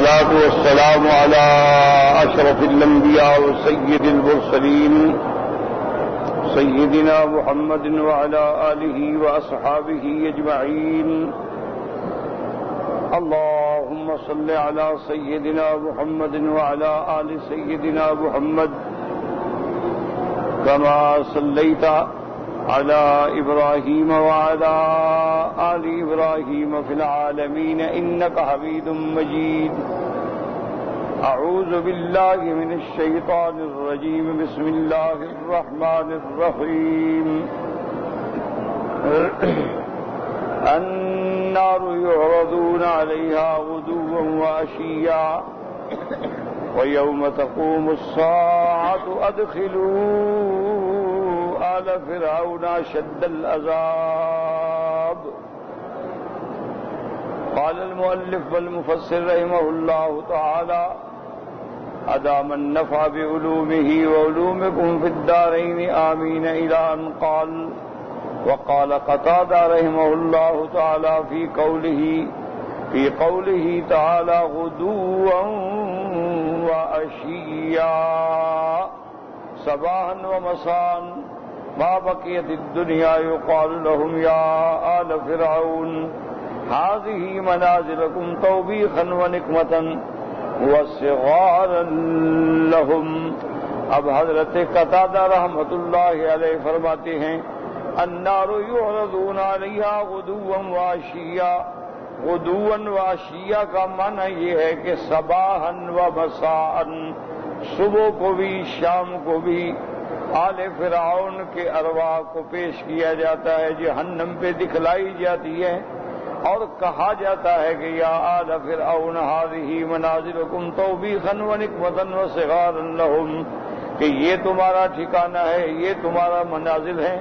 والصلاة والسلام على أشرف الأنبياء وسيد المرسلين سيدنا محمد وعلى آله وأصحابه أجمعين. اللهم صل على سيدنا محمد وعلى آل سيدنا محمد كما صليت على إبراهيم وعلى آل إبراهيم في العالمين إنك حميد مجيد. أعوذ بالله من الشيطان الرجيم. بسم الله الرحمن الرحيم. النار يعرضون عليها غدوا وعشيا ويوم تقوم الساعة أدخلوا آل فرعون أشد العذاب. قال المؤلف والمفسر رحمه الله تعالى أدام النفع بعلومه وعلومكم في الدارين آمين إلى أن قال. وقال قتادة رحمه الله تعالى في قوله تعالى غدوا وعشيا صباحا ومساء ما بقيت الدنيا يقال لهم يا آل فرعون هذه منازلكم توبيخا ونقمة وصغارا لهم. اب حضرت قتادہ رحمۃ اللہ علیہ فرماتے ہیں النار يعرضون عليها غدوا وعشيا. غدوا وعشيا کا معنی یہ ہے کہ صباحا ومساء، صبح کو بھی شام کو بھی آل فرعون کے ارواح کو پیش کیا جاتا ہے، جہنم پہ دکھلائی جاتی ہے اور کہا جاتا ہے کہ یا آل فرعون هذه منازلكم توبيخا ونقمة وصغارا لهم، کہ یہ تمہارا ٹھکانہ ہے، یہ تمہارا منازل ہے.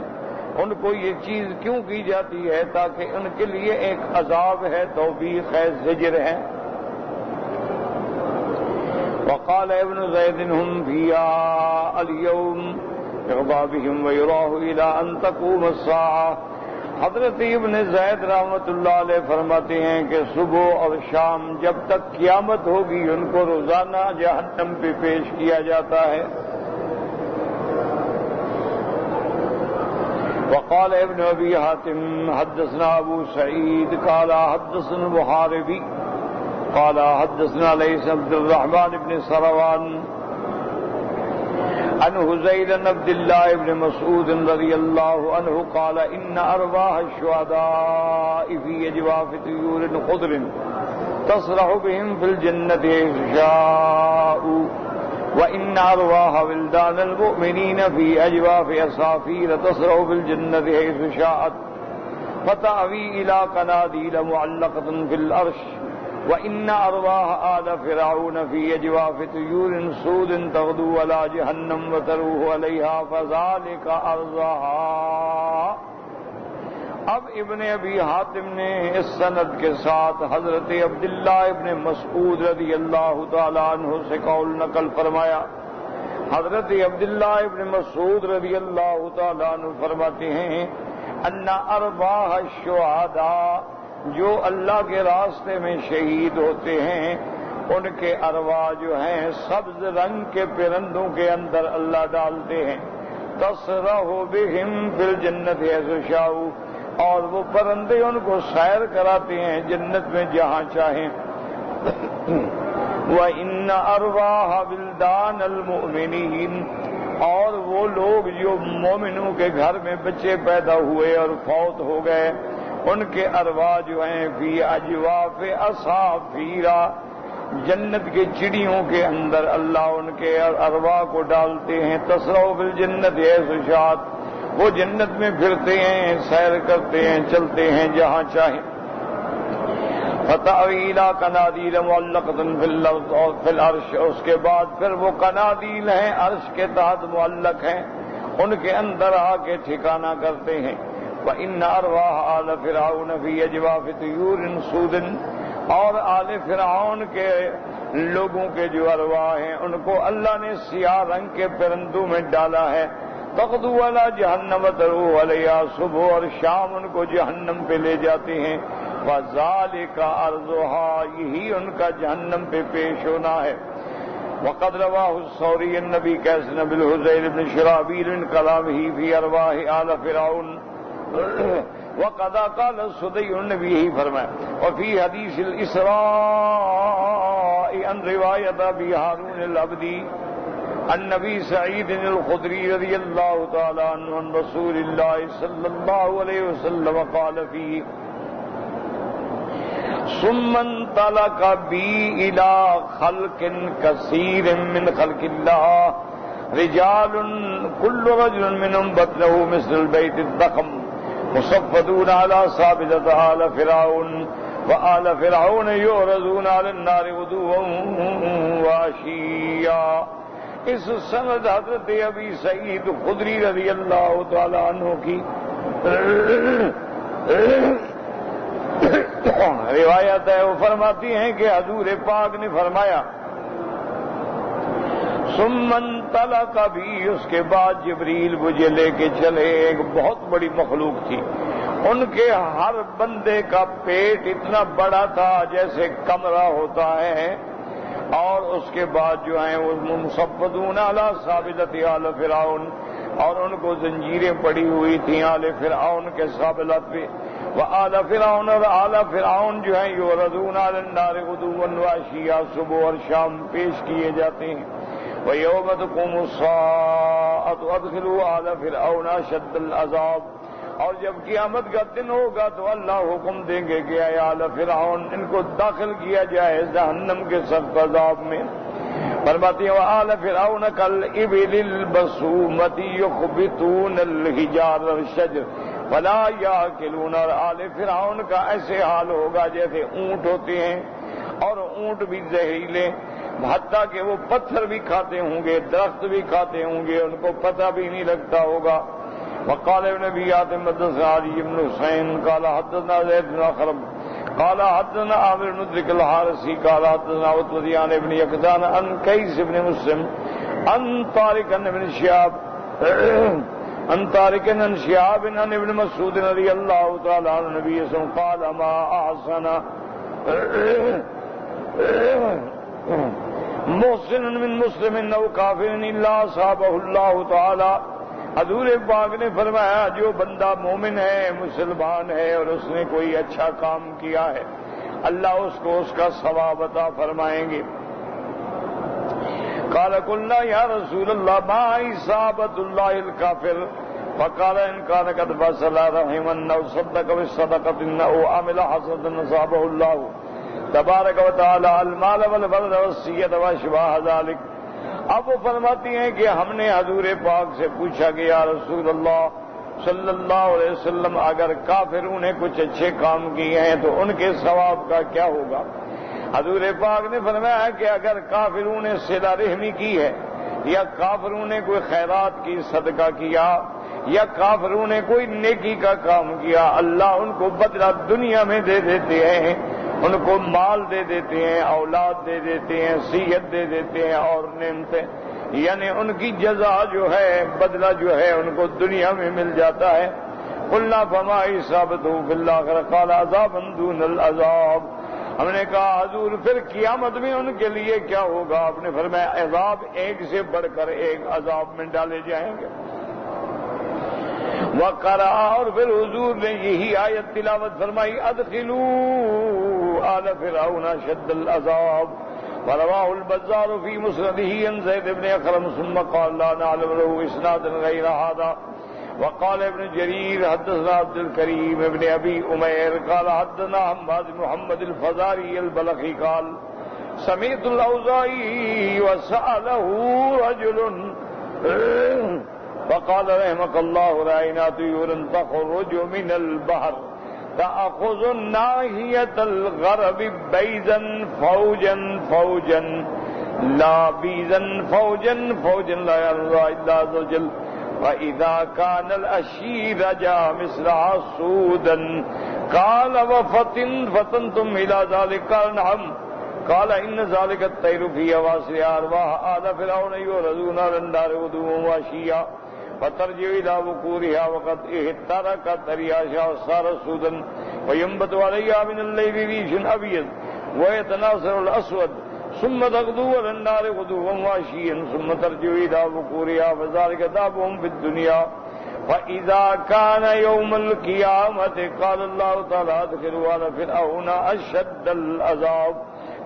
ان کو یہ چیز کیوں کی جاتی ہے؟ تاکہ ان کے لیے ایک عذاب ہے، توبیخ ہے، زجر ہے. وقال ابن زید هم فيها اليوم يغضى بهم ويراه إلى أن تقوم الساعة. حضرت ابن زید رحمۃ اللہ علیہ فرماتے ہیں کہ صبح اور شام جب تک قیامت ہوگی ان کو روزانہ جہنم پہ پیش کیا جاتا ہے. وقال ابن ابی حاتم حدثنا ابو سعید قال حدثنا المحاربی قال حدثنا ليس عبد الرحمن بن سروان عن حذيل بن عبد الله بن مسعود رضي الله عنه قال إن أرواح الشهداء في أجواف طيور خضر تسرح بهم في الجنة حيث شاءوا وإن أرواح ولدان المؤمنين في أجواف أصافير تسرح في الجنة حيث شاءت فتأوي إلى قناديل معلقة في العرش وَإِنَّ أَرْوَاحَ آلَ فِرْعَوْنَ فِي أَجْوَافِ طُيُورٍ سُودٍ تَغْدُو عَلَى جَهَنَّمَ وَتَرُوحُ عَلَيْهَا فَذَلِكَ أَرْضَهَا. اب ابن ابی حاتم نے اس سند کے ساتھ حضرت عبداللہ ابن مسعود رضی اللہ تعالیٰ عنہ سے قول نقل فرمایا. حضرت عبداللہ ابن مسعود رضی اللہ تعالیٰ عنہ فرماتے ہیں ان ارواح الشہداء، جو اللہ کے راستے میں شہید ہوتے ہیں ان کے ارواح جو ہیں سبز رنگ کے پرندوں کے اندر اللہ ڈالتے ہیں. تسرح بہم فی الجنت حیث شاءوا، اور وہ پرندے ان کو سیر کراتے ہیں جنت میں جہاں چاہیں. وَإِنَّ أَرْوَاحَ وِلْدَانَ الْمُؤْمِنِينَ، اور وہ لوگ جو مومنوں کے گھر میں بچے پیدا ہوئے اور فوت ہو گئے ان کے ارواح جو ہیں فی اجواف اصافیرا، جنت کے چڑیوں کے اندر اللہ ان کے ارواح کو ڈالتے ہیں. تسرح بالجنت حیث شاءت، وہ جنت میں پھرتے ہیں، سیر کرتے ہیں، چلتے ہیں جہاں چاہیں. فتأوی الی قنادیل معلقۃ فی العرش، اس کے بعد پھر وہ قنادیل ہیں عرش کے تحت معلق ہیں، ان کے اندر آ کے ٹھکانہ کرتے ہیں. وَإِنَّ أَرْوَاحَ آلَ فِرْعَوْنَ فِي أَجْوَافِ طُيُورٍ سُودٍ، اور آل فرعون کے لوگوں کے جو ارواح ہیں ان کو اللہ نے سیاہ رنگ کے پرندوں میں ڈالا ہے. تغدو علی جہنم تروح علیہا، صبح اور شام ان کو جہنم پہ لے جاتے ہیں. فذالک عرضها، یہی ان کا جہنم پہ پیش ہونا ہے۔ وقد رواه الثوری النبی کیسن بالحزیر بن شرابیل من کلامہ فی ارواح آل فرعون، وقد قال السدی، النبی یہی فرمایا۔ وفی حدیث الاسراء ان روایت ابی ہارون العبدی النبی سعید الخدری رضی اللہ تعالی عنہ عن رسول اللہ صلی اللہ علیہ وسلم قال فی ثم انطلق بی الى خلق کثیر من خلق اللہ رجال كل رجل منهم بطنه مثل البيت الضخم مصفدون على سابلة آل فرعون وآل فرعون يعرضون على النار غدوا وعشيا۔ اس سند حضرت ابی سعید خدری رضی اللہ تعالی عنہ کی روایت ہے، وہ فرماتی ہیں کہ حضور پاک نے فرمایا ثم انطلق بھی، اس کے بعد جبریل مجھے لے کے چلے۔ ایک بہت بڑی مخلوق تھی، ان کے ہر بندے کا پیٹ اتنا بڑا تھا جیسے کمرہ ہوتا ہے، اور اس کے بعد جو ہیں وہ مصفدون علی سابلۃ آل فرعون، اور ان کو زنجیریں پڑی ہوئی تھیں آل فرعون کے سابلت پہ، وآل فرعون، اور آل فرعون جو ہیں یعرضون علی النار غدوا وعشیا، صبح اور شام پیش کیے جاتے ہیں۔ وَيَوْمَ تَقُومُ السَّاعَةُ أَدْخِلُوا آلَ فِرْعَوْنَ أَشَدَّ الْعَذَابِ، اور جب قیامت کا دن ہوگا تو اللہ حکم دیں گے کہ اے آل فرعون، ان کو داخل کیا جائے جہنم کے سخت عذاب میں۔ فرماتی ہیں وآل فرعون کالإبل البصومۃ یخبطون الحجار والشجر فلا یاکلون، اور آل فرعون کا ایسے حال ہوگا جیسے اونٹ ہوتے ہیں، اور اونٹ بھی زہریلے، حتیٰ کہ وہ پتھر بھی کھاتے ہوں گے، درخت بھی کھاتے ہوں گے، ان کو پتہ بھی نہیں لگتا ہوگا۔ وقال ابن ابي حاتم حدثنا علي بن حسين قال حدثنا زيد بن اخرم قال حدثنا عامر بن ذكر الحارثي قال حدثنا عتبة بن يقظان عن قيس بن مسلم عن طارق بن شهاب عن طارق بن شهاب عن ابن مسعود رضي الله تعالى عن النبي صلى الله عليه وسلم قال ما احسن محسن من مسلم انه کافر الا اصابه الله تعالی۔ حضور پاک نے فرمایا جو بندہ مومن ہے، مسلمان ہے، اور اس نے کوئی اچھا کام کیا ہے، اللہ اس کو اس کا ثواب عطا فرمائیں گے۔ قال قلنا یا رسول اللہ ما اصابت اللہ الکافر، فقال ان كان قد فصل رحما او صدق بالصدقه انه عمل حسنه اصابه الله تبارک و تعالی المال والولد والسیئۃ واشباہ ذلک۔ اب وہ فرماتی ہیں کہ ہم نے حضور پاک سے پوچھا کہ یا رسول اللہ صلی اللہ علیہ وسلم اگر کافروں نے کچھ اچھے کام کیے ہیں تو ان کے ثواب کا کیا ہوگا؟ حضور پاک نے فرمایا کہ اگر کافروں نے صلہ رحمی کی ہے، یا کافروں نے کوئی خیرات کی، صدقہ کیا، یا کافروں نے کوئی نیکی کا کام کیا، اللہ ان کو بدلہ دنیا میں دے دیتے ہیں، ان کو مال دے دیتے ہیں، اولاد دے دیتے ہیں، صحت دے دیتے ہیں اور نعمتیں، یعنی ان کی جزا جو ہے، بدلہ جو ہے ان کو دنیا میں مل جاتا ہے۔ قلنا فما اصابته فی الآخرۃ قال عذاب دون العذاب۔ ہم نے کہا حضور پھر قیامت میں ان کے لیے کیا ہوگا؟ آپ نے فرمایا عذاب ایک سے بڑھ کر ایک عذاب میں ڈالے جائیں گے۔ وقرأ، اور پھر حضور نے یہی آیت تلاوت فرمائی ادخلوا آل فرعون شد العذاب، ورواه البزار في مسنده عن زيد بن اخرم ثم قال لا نعلم له اسنادا غير هذا۔ وقال ابن جرير حدثنا عبد الكريم بن ابي امير قال حدثنا حماد بن محمد الفزاري البلخي قال سمعت الاوزاعي وسأله رجل فقال رحمك الله رأينا طيورا تخرج من البحر تأخذ ناحية الغرب بيزا فوجا فوجا لا بيزا فوجا فوجا لا يرضى إلا عز وجل، وإذا كان الأشير جاء مثلها سودا قال وفتنتم إلى ذلك قال نعم، قال إن ذلك الطير في أواصر أرواح آل فرعون يعرضون على النار غدوا وعشيا فترجع إلى بكورها وقد احترقت رياشها وصار سودا وينبت عليها من الليل ريش أبيض ويتناثر الأسود ثم تغدو على النار غدوا وعشيا ثم ترجع إلى بكورها فذلك دابهم في الدنيا فإذا كان يوم القيامة قال الله تعالى ادخلوا على فرعون أشد العذاب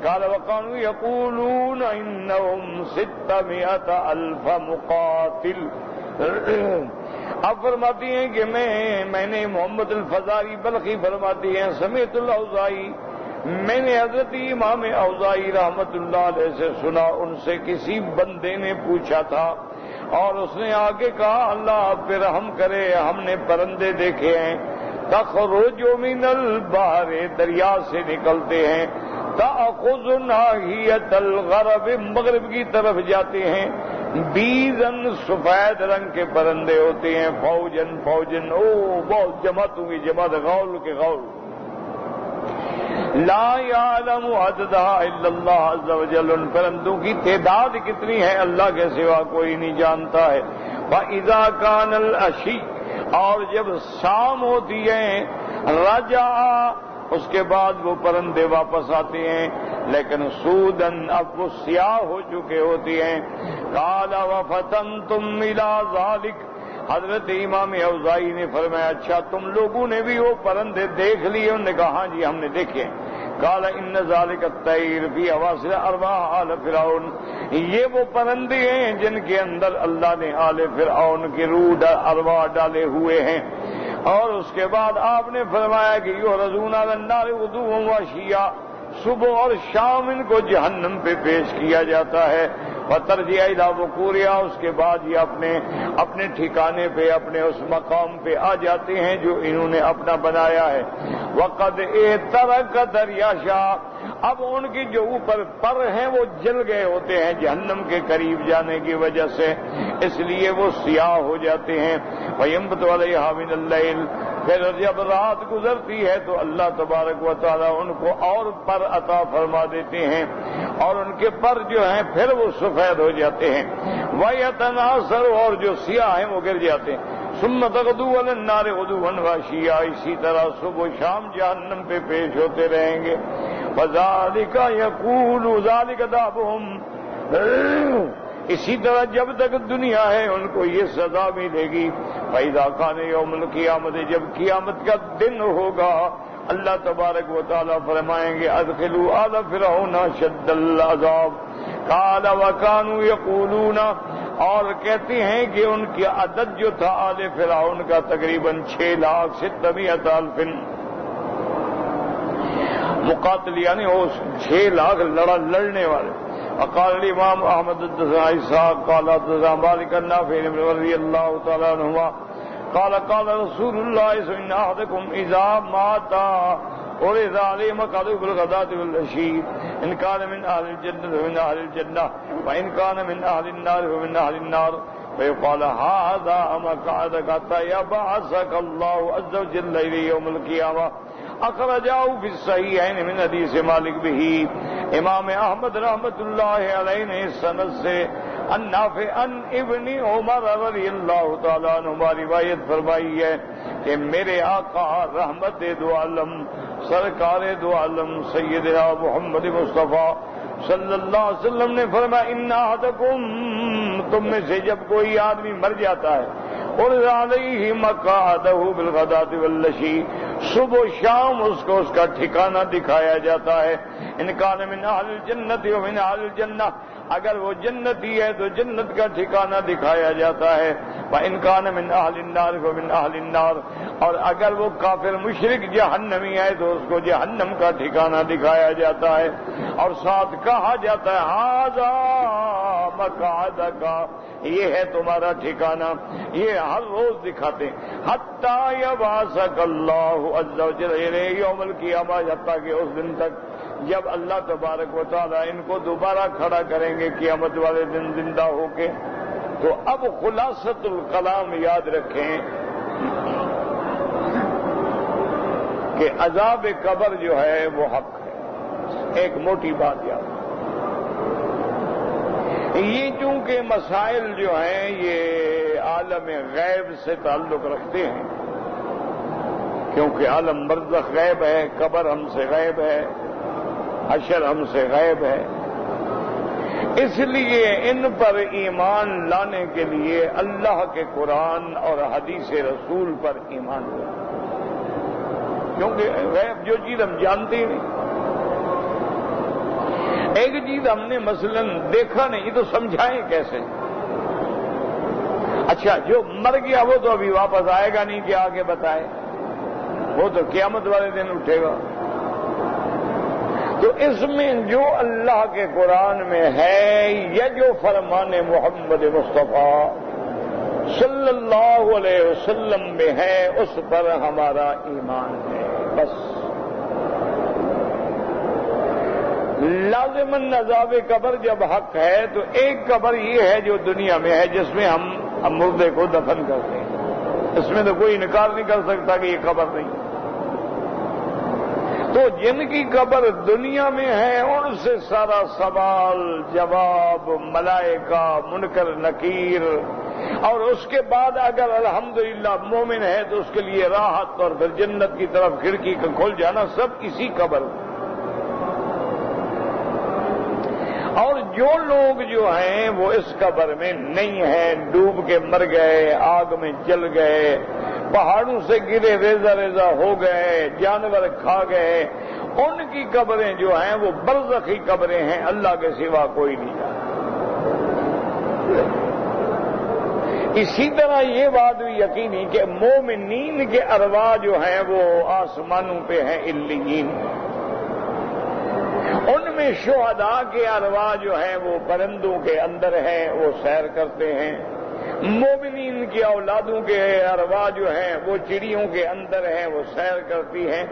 قال وكانوا يقولون إنهم 600,000 مقاتل. اب فرماتی ہیں کہ میں نے محمد الفزاری بلخی فرماتی ہیں سمیت الاوزاعی، میں نے حضرت امام اوزاعی رحمت اللہ علیہ سے سنا، ان سے کسی بندے نے پوچھا تھا اور اس نے آگے کہا اللہ آپ پہ رحم کرے، ہم نے پرندے دیکھے ہیں تخرج من البحر، دریا سے نکلتے ہیں، تأخذ ناحیت الغرب، مغرب کی طرف جاتے ہیں، بیزن سفید رنگ کے پرندے ہوتے ہیں، فوجن فوجن، او بہت جماعتوں کی جماعت، غول کے غول، لا یعلم عددها الا اللہ عز وجل، ان پرندوں کی تعداد کتنی ہے اللہ کے سوا کوئی نہیں جانتا ہے. فاذا كان العشی، اور جب شام ہوتی ہے، رجع، اس کے بعد وہ پرندے واپس آتے ہیں لیکن سودن، اب وہ سیاہ ہو چکے ہوتے ہیں. قال وفتنتم الى ذلك، حضرت امام اوزاعی نے فرمایا اچھا تم لوگوں نے بھی وہ پرندے دیکھ لیے؟ انہوں نے کہا ہاں جی ہم نے دیکھے. قال ان ذلك الطير في اواصر ارواح آل فرعون، یہ وہ پرندے ہیں جن کے اندر اللہ نے آل فرعون کی روح ارواح ڈالے ہوئے ہیں. اور اس کے بعد آپ نے فرمایا کہ یعرضون علی النار غدوا وعشیا، صبح اور شام ان کو جہنم پہ پیش کیا جاتا ہے. فترجع الی بکورها، اس کے بعد یہ اپنے ٹھکانے پہ، اپنے اس مقام پہ آ جاتے ہیں جو انہوں نے اپنا بنایا ہے. وقد احترقت رياشها، اب ان کی جو اوپر پر ہیں وہ جل گئے ہوتے ہیں جہنم کے قریب جانے کی وجہ سے، اس لیے وہ سیاہ ہو جاتے ہیں. وينبت عليها من الليل، پھر جب رات گزرتی ہے تو اللہ تبارک و تعالی ان کو اور پر عطا فرما دیتے ہیں اور ان کے پر جو ہیں پھر وہ سفید ہو جاتے ہیں. وَيَتَنَاثَرُ، اور جو سیاہ ہیں وہ گر جاتے ہیں. ثُمَّ تَغْدُو عَلَى النَّارِ غُدُوًّا وَعَشِيًّا، اسی طرح صبح و شام جہنم پہ پیش ہوتے رہیں گے. فَذَلِكَ يَقُولُ ذَلِكَ دَابُهُمْ، اسی طرح جب تک دنیا ہے ان کو یہ سزا ملے گی. فَإِذَا كَانَ يَوْمُ الْقِيَامَةِ، جب قیامت کا دن ہوگا اللہ تبارک و تعالیٰ فرمائیں گے ادخلوا آل فرعون شد العذاب. قال وكانوا يقولون، اور کہتے ہیں کہ ان کی عدد جو تھا آل فرعون کا تقریباً 6,600,000 مقاتل، یعنی وہ 6 لاکھ لڑنے والے. وقال الامام احمد حدثنا اسحاق قال حدثنا مالك النافع رضي الله تعالى عنهما قال قال رسول الله صلى الله عليه وسلم احدكم اذا مات ورد عليه مقعده بالغداة والعشي ان كان من اهل الجنة فمن اهل الجنة وان كان من اهل النار فمن اهل النار فيقال هذا مقعدك حتى يبعثك الله عز وجل اليه يوم القيامة. اخرجاه في الصحيحين من حديث مالك به. امام احمد رحمت اللہ علیہ نے سند سے النافع عن ابن عمر رضی اللہ تعالیٰ عنہما روایت فرمائی ہے کہ میرے آقا رحمت دو عالم سرکار دو عالم سیدنا محمد مصطفیٰ صلی اللہ علیہ وسلم نے فرمایا ان احدکم، تم میں سے جب کوئی آدمی مر جاتا ہے اور علیہ مقعدہ بالغداۃ والعشی، صبح و شام اس کو اس کا ٹھکانہ دکھایا جاتا ہے. ان کان من اہل الجنت و من اہل الجنہ، اگر وہ جنتی ہے تو جنت کا ٹھکانہ دکھایا جاتا ہے. وان کان من اہل النار فمن اہل النار، اور اگر وہ کافر مشرک جہنمی ہے تو اس کو جہنم کا ٹھکانہ دکھایا جاتا ہے اور ساتھ کہا جاتا ہے ھذا مقعدک، یہ ہے تمہارا ٹھکانہ. یہ ہر روز دکھاتے ہیں حتی یبعثک اللہ عز وجل الیہ یوم القیامہ، حتیٰ کہ اس دن تک جب اللہ تبارک و تعالیٰ ان کو دوبارہ کھڑا کریں گے قیامت والے دن زندہ ہو کے. تو اب خلاصۃ الکلام یاد رکھیں کہ عذاب قبر جو ہے وہ حق ہے. ایک موٹی بات یاد، یہ چونکہ مسائل جو ہیں یہ عالم غیب سے تعلق رکھتے ہیں، کیونکہ عالم برزخ غیب ہے، قبر ہم سے غیب ہے، حشر ہم سے غیب ہے، اس لیے ان پر ایمان لانے کے لیے اللہ کے قرآن اور حدیث رسول پر ایمان لانا، کیونکہ غیب جو چیز ہم جانتے ہی نہیں، ایک چیز ہم نے مثلا دیکھا نہیں تو سمجھائیں کیسے؟ اچھا جو مر گیا وہ تو ابھی واپس آئے گا نہیں کہ آگے بتائے، وہ تو قیامت والے دن اٹھے گا۔ تو اس میں جو اللہ کے قرآن میں ہے یا جو فرمان محمد مصطفیٰ صلی اللہ علیہ وسلم میں ہے اس پر ہمارا ایمان ہے، بس۔ لازماً عذاب قبر جب حق ہے تو ایک قبر یہ ہے جو دنیا میں ہے جس میں ہم مردے کو دفن کرتے ہیں، اس میں تو کوئی انکار نہیں کر سکتا کہ یہ قبر نہیں۔ تو جن کی قبر دنیا میں ہے ان سے سارا سوال جواب ملائکہ منکر نکیر، اور اس کے بعد اگر الحمدللہ مومن ہے تو اس کے لیے راحت اور پھر جنت کی طرف کھڑکی کا کھل جانا، سب اسی قبر۔ اور جو لوگ جو ہیں وہ اس قبر میں نہیں ہیں، ڈوب کے مر گئے، آگ میں جل گئے، پہاڑوں سے گرے ریزہ ریزہ ہو گئے، جانور کھا گئے، ان کی قبریں جو ہیں وہ برزخی قبریں ہیں، اللہ کے سوا کوئی نہیں جانتا۔ اسی طرح یہ بات بھی یقینی کہ مومنین کے ارواح جو ہیں وہ آسمانوں پہ ہیں، علیین، ان میں شہداء کے ارواح جو ہیں وہ پرندوں کے اندر ہیں، وہ سیر کرتے ہیں، مومنین کی اولادوں کے ارواح جو ہیں وہ چڑیوں کے اندر ہیں، وہ سیر کرتی ہیں،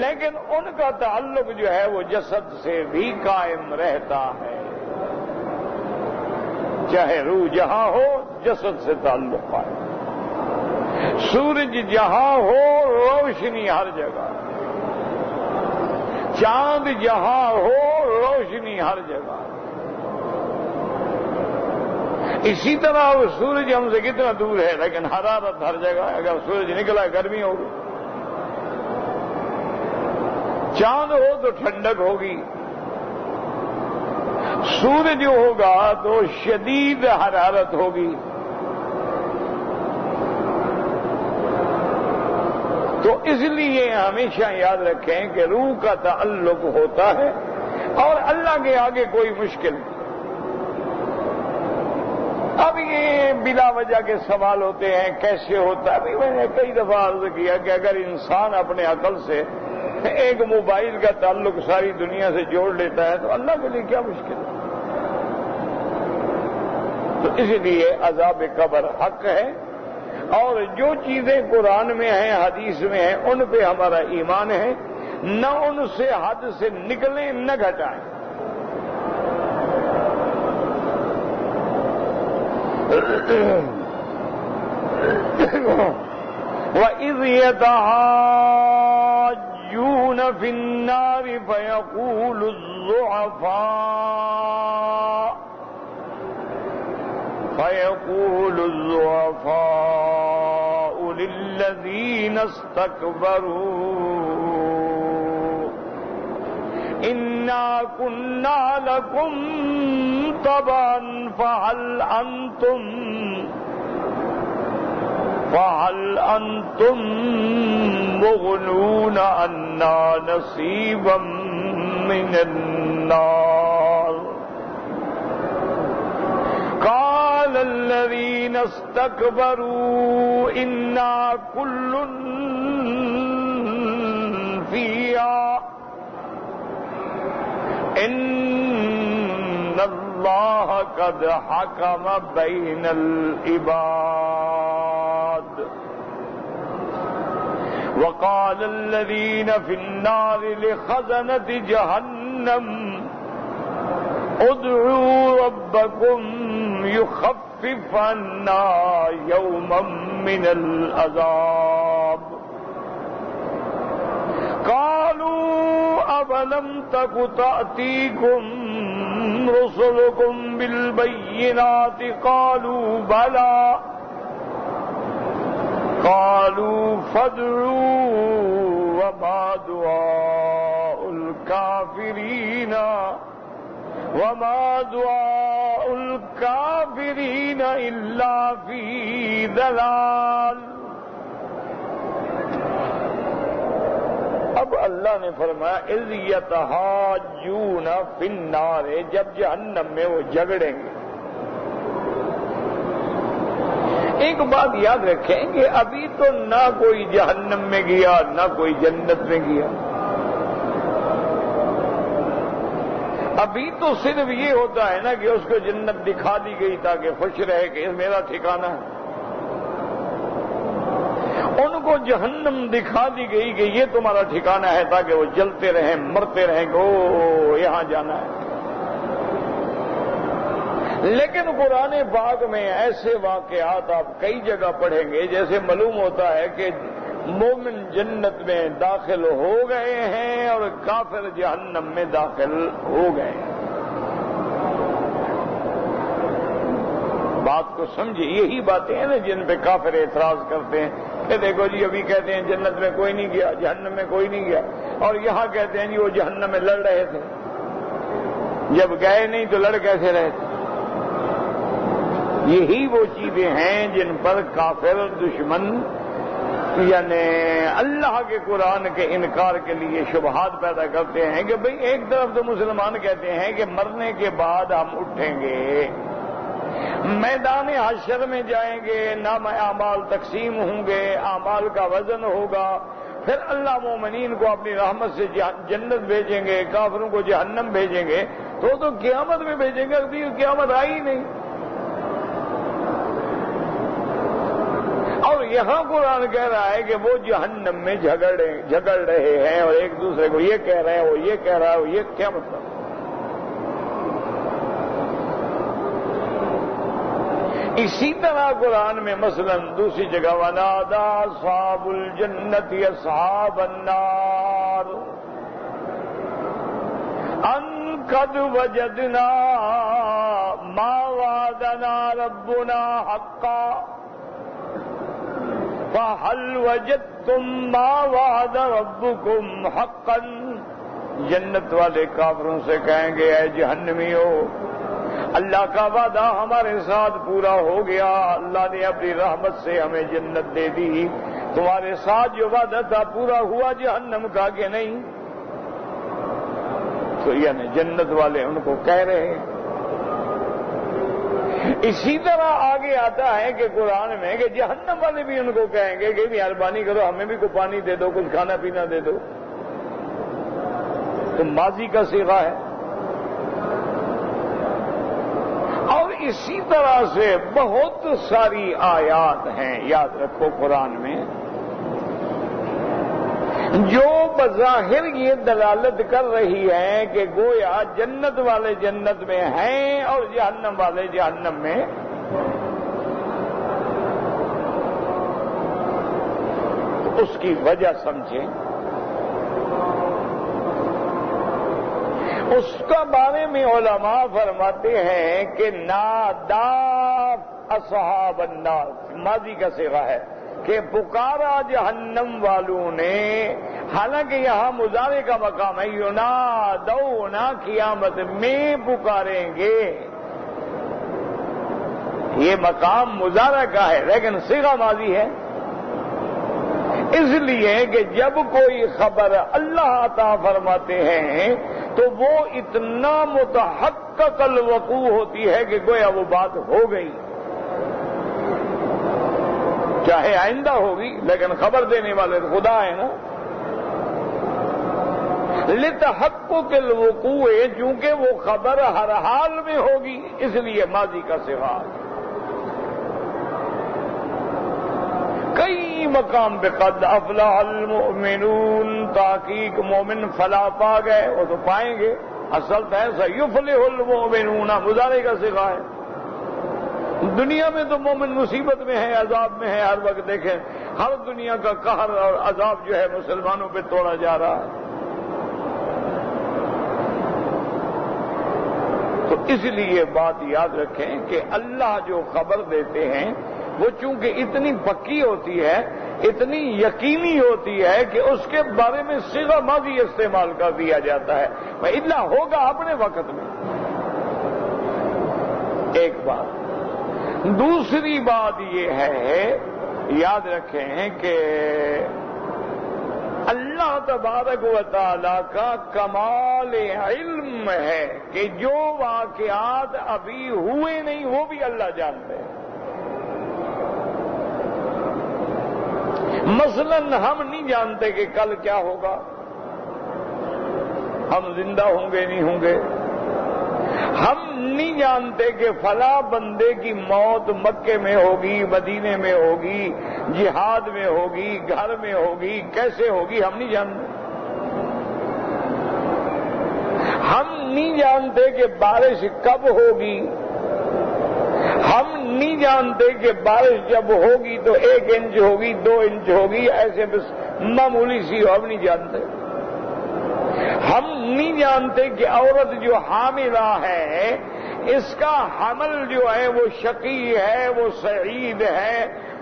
لیکن ان کا تعلق جو ہے وہ جسد سے بھی قائم رہتا ہے، چاہے روح جہاں ہو جسد سے تعلق قائم، سورج جہاں ہو روشنی ہر جگہ، چاند جہاں ہو روشنی ہر جگہ۔ اسی طرح وہ سورج ہم سے کتنا دور ہے لیکن حرارت ہر جگہ ہے، اگر سورج نکلا گرمی ہوگی، چاند ہو تو ٹھنڈک ہوگی، سورج ہوگا تو شدید حرارت ہوگی۔ تو اس لیے ہمیشہ یاد رکھیں کہ روح کا تعلق ہوتا ہے اور اللہ کے آگے کوئی مشکل نہیں۔ اب یہ بلا وجہ کے سوال ہوتے ہیں کیسے ہوتا ہے؟ میں نے کئی دفعہ عرض کیا کہ اگر انسان اپنے عقل سے ایک موبائل کا تعلق ساری دنیا سے جوڑ لیتا ہے تو اللہ کے لیے کیا مشکل ہے؟ تو اس لیے عذاب قبر حق ہے، اور جو چیزیں قرآن میں ہیں حدیث میں ہیں ان پہ ہمارا ایمان ہے، نہ ان سے حد سے نکلیں نہ گھٹائیں۔ وَإِذْ يَتَحَاجُّونَ فِي النَّارِ فَيَقُولُ الضُّعَفَاءُ لِلَّذِينَ اسْتَكْبَرُوا إِنَّا كُنَّا لَكُمْ تَبَعًا فَهَلْ أَنْتُمْ مُغْنُونَ عَنَّا نَصِيبًا مِنَ النَّارِ قَالَ الَّذِينَ اسْتَكْبَرُوا إِنَّا كُلٌّ فِيهَا إِنَّ اللَّهَ قَدْ حَكَمَ بَيْنَ الْعِبَادِ وَقَالَ الَّذِينَ فِي النَّارِ لِخَزَنَةِ جَهَنَّمَ ادعوا ربكم يخفف عنا يوما من العذاب قالوا أولم تك تأتيكم رسلكم بالبينات قالوا بلى قالوا فادعوا وما دعاء الكافرين إلا في ضلال. اب اللہ نے فرمایا اذ یتحاجون فی النار، جب جہنم میں وہ جھگڑیں گے. ایک بات یاد رکھیں کہ ابھی تو نہ کوئی جہنم میں گیا نہ کوئی جنت میں گیا. ابھی تو صرف یہ ہوتا ہے نا کہ اس کو جنت دکھا دی گئی تاکہ خوش رہے کہ میرا ٹھکانہ ہے. ان کو جہنم دکھا دی گئی کہ یہ تمہارا ٹھکانہ ہے تاکہ وہ جلتے رہیں مرتے رہیں کہ او یہاں جانا ہے. لیکن قرآن پاک میں ایسے واقعات آپ کئی جگہ پڑھیں گے جیسے معلوم ہوتا ہے کہ مومن جنت میں داخل ہو گئے ہیں اور کافر جہنم میں داخل ہو گئے ہیں. بات کو سمجھے. یہی باتیں ہیں نا جن پہ کافر اعتراض کرتے ہیں کہ دیکھو جی ابھی کہتے ہیں جنت میں کوئی نہیں گیا جہنم میں کوئی نہیں گیا، اور یہاں کہتے ہیں جی وہ جہنم میں لڑ رہے تھے. جب گئے نہیں تو لڑ کیسے رہے تھے؟ یہی وہ چیزیں ہیں جن پر کافر دشمن یعنی اللہ کے قرآن کے انکار کے لیے شبہات پیدا کرتے ہیں کہ بھئی ایک طرف تو مسلمان کہتے ہیں کہ مرنے کے بعد ہم اٹھیں گے، میدان حشر میں جائیں گے، نام اعمال تقسیم ہوں گے، اعمال کا وزن ہوگا، پھر اللہ مومنین کو اپنی رحمت سے جنت بھیجیں گے، کافروں کو جہنم بھیجیں گے. تو قیامت میں بھیجیں گے. ابھی قیامت آئی ہی نہیں. اور یہاں قرآن کہہ رہا ہے کہ وہ جہنم میں جھگڑ رہے ہیں اور ایک دوسرے کو یہ کہہ رہے ہیں وہ یہ کہہ رہا ہے وہ یہ کیا مطلب؟ اسی طرح قرآن میں مثلا دوسری جگہ وَنَادَى أَصْحَابُ الْجَنَّةِ أَصْحَابَ النَّارِ أَن قَدْ وَجَدْنَا مَا وَعَدَنَا رَبُّنَا حَقًّا فَهَلْ وَجَدتُّم مَّا وَعَدَ رَبُّكُمْ حَقًّا. جنت والے کافروں سے کہیں گے اے جہنمیو، اللہ کا وعدہ ہمارے ساتھ پورا ہو گیا، اللہ نے اپنی رحمت سے ہمیں جنت دے دی، تمہارے ساتھ جو وعدہ تھا پورا ہوا جہنم کا کہ نہیں؟ تو یعنی جنت والے ان کو کہہ رہے ہیں. اسی طرح آگے آتا ہے کہ قرآن میں کہ جہنم والے بھی ان کو کہیں گے کہ مہربانی کرو ہمیں بھی کوئی پانی دے دو، کچھ کھانا پینا دے دو. تو ماضی کا صیغہ ہے. اور اسی طرح سے بہت ساری آیات ہیں یاد رکھو قرآن میں جو بظاہر یہ دلالت کر رہی ہیں کہ گویا جنت والے جنت میں ہیں اور جہنم والے جہنم میں. تو اس کی وجہ سمجھیں. اس کا بارے میں علماء فرماتے ہیں کہ نادا اصحاب النار ماضی کا صیغہ ہے کہ پکارا جہنم والوں نے، حالانکہ یہاں مضارع کا مقام ہے. ینادونا قیامت میں پکاریں گے، یہ مقام مضارع کا ہے لیکن صیغہ ماضی ہے. اس لیے کہ جب کوئی خبر اللہ عطا فرماتے ہیں تو وہ اتنا متحقق الوقوع ہوتی ہے کہ گویا وہ بات ہو گئی، چاہے آئندہ ہوگی لیکن خبر دینے والے خدا ہے نا. لتحقق الوقوع، چونکہ وہ خبر ہر حال میں ہوگی اس لیے ماضی کا صیغہ. کئی مقام پہ قد افلح المؤمنون، تحقیق مومن فلاح پا گئے، وہ تو پائیں گے. اصل تو ہے سیفلح المؤمنون مضارع کا صیغہ ہے. دنیا میں تو مومن مصیبت میں ہے، عذاب میں ہے. ہر وقت دیکھیں ہر دنیا کا قہر اور عذاب جو ہے مسلمانوں پہ توڑا جا رہا ہے. تو اس لیے بات یاد رکھیں کہ اللہ جو خبر دیتے ہیں وہ چونکہ اتنی پکی ہوتی ہے اتنی یقینی ہوتی ہے کہ اس کے بارے میں صیغہ ماضی استعمال کر دیا جاتا ہے، الا ہوگا اپنے وقت میں. ایک بات. دوسری بات یہ ہے، یاد رکھیں کہ اللہ تبارک و تعالی کا کمال علم ہے کہ جو واقعات ابھی ہوئے نہیں وہ بھی اللہ جانتے ہیں. مثلا ہم نہیں جانتے کہ کل کیا ہوگا، ہم زندہ ہوں گے نہیں ہوں گے. ہم نہیں جانتے کہ فلاں بندے کی موت مکے میں ہوگی، مدینے میں ہوگی، جہاد میں ہوگی، گھر میں ہوگی، کیسے ہوگی، ہم نہیں جانتے. ہم نہیں جانتے کہ بارش کب ہوگی. ہم نہیں جانتے کہ بارش جب ہوگی تو 1 انچ ہوگی، 2 انچ ہوگی، ایسے بس معمولی سی ہو، ہم نہیں جانتے. ہم نہیں جانتے کہ عورت جو حاملہ ہے اس کا حمل جو ہے وہ شقی ہے، وہ سعید ہے،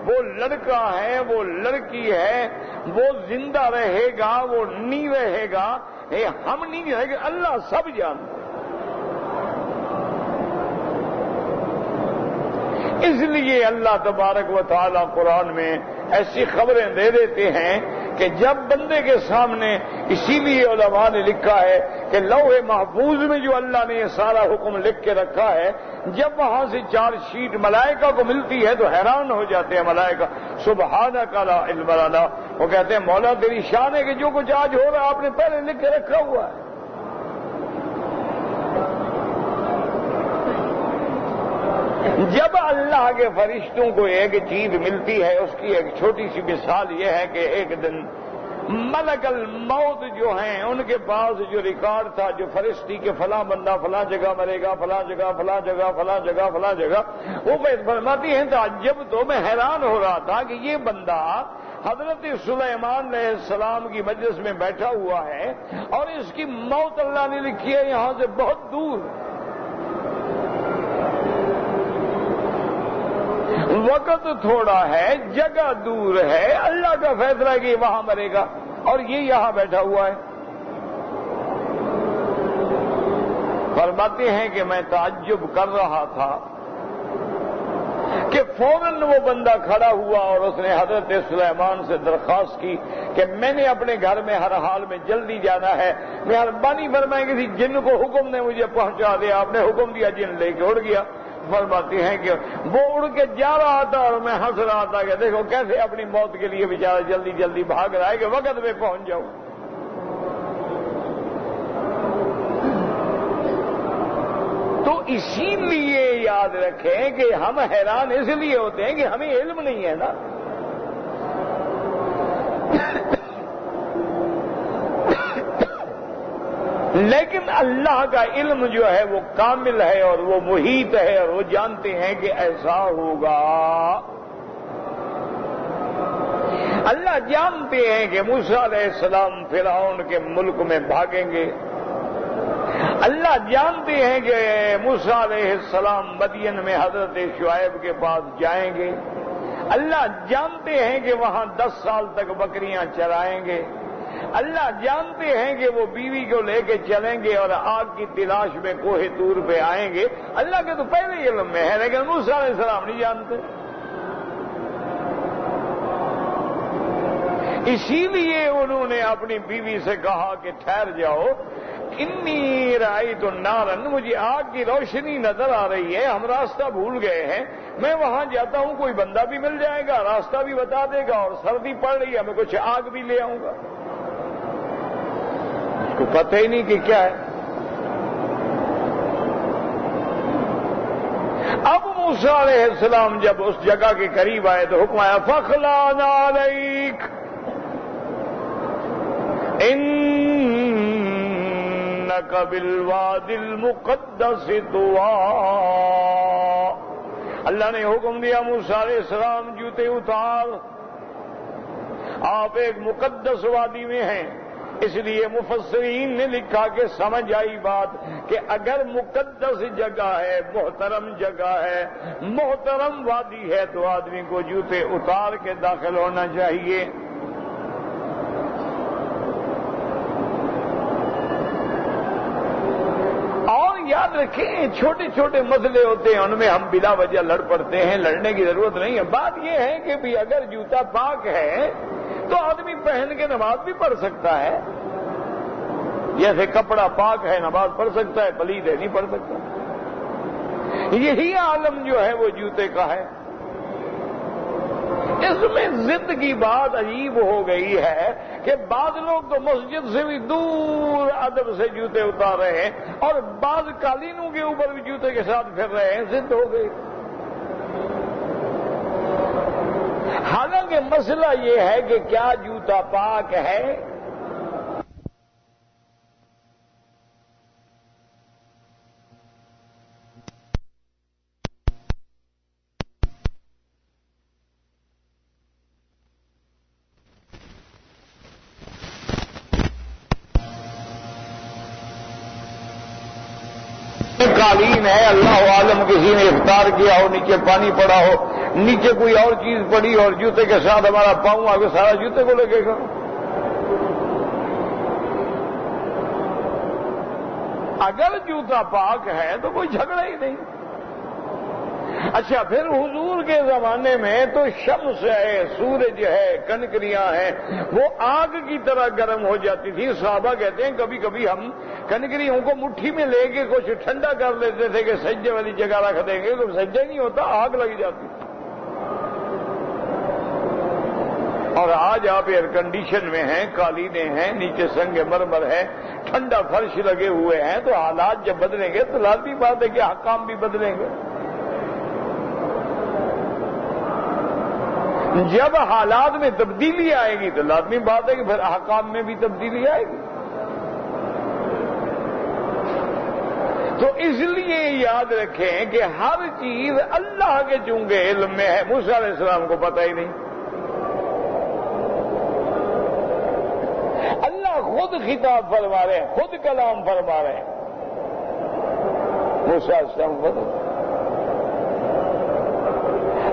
وہ لڑکا ہے، وہ لڑکی ہے، وہ زندہ رہے گا، وہ نہیں رہے گا. ہم نہیں رہے گا، اللہ سب جانتا. اس لیے اللہ تبارک و تعالی قرآن میں ایسی خبریں دے دیتے ہیں کہ جب بندے کے سامنے، اسی لیے علماء نے لکھا ہے کہ لوح محفوظ میں جو اللہ نے یہ سارا حکم لکھ کے رکھا ہے، جب وہاں سے 4 شیٹ ملائکہ کو ملتی ہے تو حیران ہو جاتے ہیں ملائکہ. سبحانک لا علم لنا، وہ کہتے ہیں مولا تیری شان ہے کہ جو کچھ آج ہو رہا ہے آپ نے پہلے لکھ کے رکھا ہوا ہے. جب اللہ کے فرشتوں کو ایک چیز ملتی ہے، اس کی ایک چھوٹی سی مثال یہ ہے کہ ایک دن ملک الموت جو ہیں ان کے پاس جو ریکارڈ تھا، جو فرشتی کے فلاں بندہ فلاں جگہ مرے گا، فلاں جگہ فلاں جگہ فلاں جگہ فلاں جگہ، وہ فرماتی ہیں تعجب تو میں حیران ہو رہا تھا کہ یہ بندہ حضرت سلیمان علیہ السلام کی مجلس میں بیٹھا ہوا ہے اور اس کی موت اللہ نے لکھی ہے یہاں سے بہت دور. وقت تھوڑا ہے، جگہ دور ہے، اللہ کا فیصلہ ہے کہ وہاں مرے گا اور یہ یہاں بیٹھا ہوا ہے. فرماتے ہیں کہ میں تعجب کر رہا تھا کہ فوراً وہ بندہ کھڑا ہوا اور اس نے حضرت سلیمان سے درخواست کی کہ میں نے اپنے گھر میں ہر حال میں جلدی جانا ہے، مہربانی فرمائیں کسی جن کو حکم نے مجھے پہنچا دیا. آپ نے حکم دیا، جن لے کے اڑ گیا. فرماتے ہیں کہ وہ اڑ کے جا رہا تھا اور میں ہنس رہا تھا کہ دیکھو کیسے اپنی موت کے لیے بیچارہ جلدی جلدی بھاگ رہا ہے کہ وقت میں پہنچ جاؤں. تو اسی لیے یاد رکھیں کہ ہم حیران اس لیے ہوتے ہیں کہ ہمیں علم نہیں ہے نا. لیکن اللہ کا علم جو ہے وہ کامل ہے اور وہ محیط ہے اور وہ جانتے ہیں کہ ایسا ہوگا. اللہ جانتے ہیں کہ موسیٰ علیہ السلام فرعون کے ملک میں بھاگیں گے. اللہ جانتے ہیں کہ موسیٰ علیہ السلام مدین میں حضرت شعیب کے پاس جائیں گے. اللہ جانتے ہیں کہ وہاں 10 سال تک بکریاں چرائیں گے. اللہ جانتے ہیں کہ وہ بیوی کو لے کے چلیں گے اور آگ کی تلاش میں کوہ طور پہ آئیں گے. اللہ کے تو پہلے ہی علم میں ہے، لیکن موسیٰ علیہ السلام نہیں جانتے. اسی لیے انہوں نے اپنی بیوی سے کہا کہ ٹھہر جاؤ، انی رأیت نارا، مجھے آگ کی روشنی نظر آ رہی ہے، ہم راستہ بھول گئے ہیں، میں وہاں جاتا ہوں، کوئی بندہ بھی مل جائے گا، راستہ بھی بتا دے گا، اور سردی پڑ رہی ہے، میں کچھ آگ بھی لے آؤں گا. اس کو پتہ ہی نہیں کہ کیا ہے. اب موسیٰ علیہ السلام جب اس جگہ کے قریب آئے تو حکم آیا فَخْلَعْنَ عَلَيْكَ إِنَّكَ بِالْوَادِ الْمُقَدَّسِ طُوًى. اللہ نے حکم دیا موسیٰ علیہ السلام جوتے اتار، آپ ایک مقدس وادی میں ہیں. اس لیے مفسرین نے لکھا کہ سمجھ آئی بات کہ اگر مقدس جگہ ہے، محترم جگہ ہے، محترم وادی ہے، تو آدمی کو جوتے اتار کے داخل ہونا چاہیے۔ اور یاد رکھیں چھوٹے چھوٹے مسئلے ہوتے ہیں، ان میں ہم بلا وجہ لڑ پڑتے ہیں، لڑنے کی ضرورت نہیں ہے۔ بات یہ ہے کہ بھی اگر جوتا پاک ہے تو آدمی پہن کے نماز بھی پڑھ سکتا ہے، جیسے کپڑا پاک ہے نماز پڑھ سکتا ہے، پلید ہے نہیں پڑھ سکتا۔ یہی عالم جو ہے وہ جوتے کا ہے۔ اس میں ضد کی بات عجیب ہو گئی ہے کہ بعض لوگ تو مسجد سے بھی دور ادب سے جوتے اتار رہے ہیں اور بعض قالینوں کے اوپر بھی جوتے کے ساتھ پھر رہے ہیں، ضد ہو گئی۔ حالانکہ مسئلہ یہ ہے کہ کیا جوتا پاک ہے؟ قالین ہے، اللہ عالم کسی نے افطار کیا ہو، نیچے پانی پڑا ہو، نیچے کوئی اور چیز پڑی اور جوتے کے ساتھ ہمارا پاؤں آگے سارا جوتے کو لگے گا۔ اگر جوتا پاک ہے تو کوئی جھگڑا ہی نہیں۔ اچھا، پھر حضور کے زمانے میں تو شمس ہے، سورج ہے، کنکریاں ہیں، وہ آگ کی طرح گرم ہو جاتی تھی۔ صحابہ کہتے ہیں کبھی کبھی ہم کنکریوں کو مٹھی میں لے کے کچھ ٹھنڈا کر لیتے تھے کہ سجدے والی جگہ رکھ دیں گے، تو سجدہ نہیں ہوتا، آگ لگ جاتی۔ اور آج آپ ایئر کنڈیشن میں ہیں، قالینیں ہیں، نیچے سنگ مرمر ہے، ٹھنڈا فرش لگے ہوئے ہیں، تو حالات جب بدلیں گے تو لازمی بات ہے کہ احکام بھی بدلیں گے۔ جب حالات میں تبدیلی آئے گی تو لازمی بات ہے کہ پھر احکام میں بھی تبدیلی آئے گی۔ تو اس لیے یاد رکھیں کہ ہر چیز اللہ کے چونکہ علم میں ہے، موسیٰ علیہ السلام کو پتہ ہی نہیں۔ اللہ خود خطاب فرما رہے ہیں، خود کلام فرما رہے ہیں، موسیٰ علیہ السلام کو پتہ۔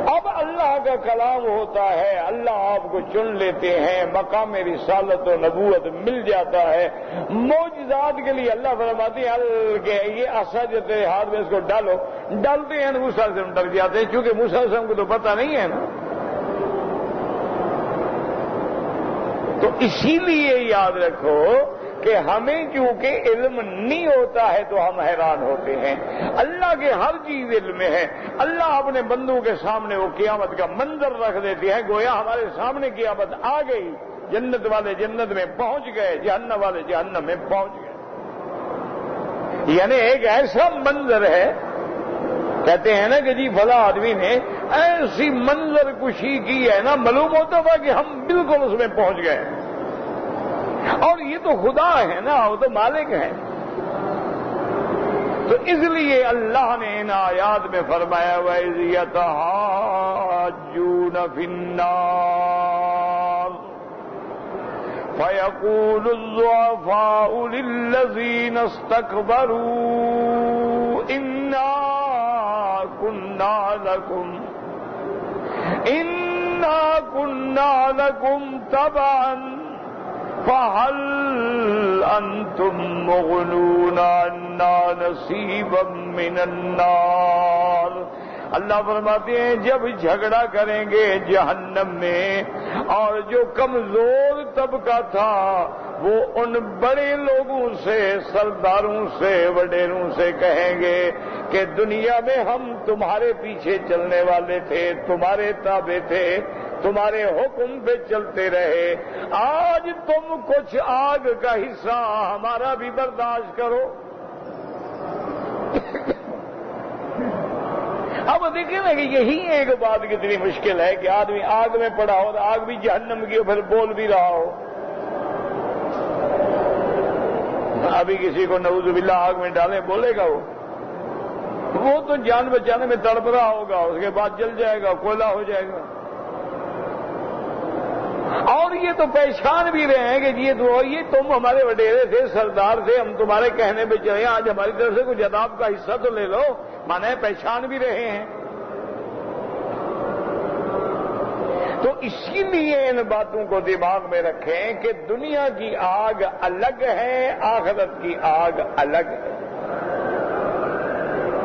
اب اللہ کا کلام ہوتا ہے، اللہ آپ کو چن لیتے ہیں، مقام رسالت و نبوت مل جاتا ہے۔ معجزات کے لیے اللہ فرماتے ہیں کہ یہ عصا جو تیرے ہاتھ میں اس کو ڈالو، ڈالتے ہیں، موسیٰ سے ڈر جاتے ہیں، چونکہ موسیٰ سے ہم کو تو پتہ نہیں ہے نا۔ تو اسی لیے یاد رکھو کہ ہمیں کیونکہ علم نہیں ہوتا ہے تو ہم حیران ہوتے ہیں۔ اللہ کے ہر چیز علم میں ہے۔ اللہ اپنے بندوں کے سامنے وہ قیامت کا منظر رکھ دیتے ہیں، گویا ہمارے سامنے قیامت آ گئی، جنت والے جنت میں پہنچ گئے، جہنم والے جہنم میں پہنچ گئے۔ یعنی ایک ایسا منظر ہے، کہتے ہیں نا کہ جی فلاں آدمی نے ایسی منظر کشی کی ہے نا، معلوم ہوتا تھا کہ ہم بالکل اس میں پہنچ گئے۔ اور یہ تو خدا ہے نا، وہ تو مالک ہے۔ تو اس لیے اللہ نے ان آیات میں فرمایا وَإِذْ يَتَحَاجُّونَ فِي النَّارِ فَيَقُولُ الضُّعَفَاءُ لِلَّذِينَ اسْتَكْبَرُوا إِنَّا كُنَّا لَكُمْ تَبَعًا فَهَلْ أَنْتُمْ مُغْنُونَ عَنَّا نَصِيبًا مِّنَ النَّارِ۔ اللہ فرماتے ہیں جب جھگڑا کریں گے جہنم میں، اور جو کمزور طبقہ تھا وہ ان بڑے لوگوں سے، سرداروں سے، وڈیروں سے کہیں گے کہ دنیا میں ہم تمہارے پیچھے چلنے والے تھے، تمہارے تابع تھے، تمہارے حکم پہ چلتے رہے، آج تم کچھ آگ کا حصہ ہمارا بھی برداشت کرو۔ اب دیکھیں نا کہ یہی ایک بات کتنی مشکل ہے کہ آدمی آگ میں پڑا ہو اور آگ بھی جہنم کی پھر بول بھی رہا ہو۔ ابھی کسی کو نعوذ باللہ آگ میں ڈالیں بولے گا وہ تو جان بچانے میں تڑپ رہا ہوگا، اس کے بعد جل جائے گا، کوئلہ ہو جائے گا۔ اور یہ تو پہچان بھی رہے ہیں کہ یہ تم ہمارے وڈیرے تھے، سردار تھے، ہم تمہارے کہنے پہ چلے، آج ہماری طرف سے کچھ عذاب کا حصہ تو لے لو، مانے پہچان بھی رہے ہیں۔ تو اسی لیے ان باتوں کو دماغ میں رکھیں کہ دنیا کی آگ الگ ہے، آخرت کی آگ الگ ہے۔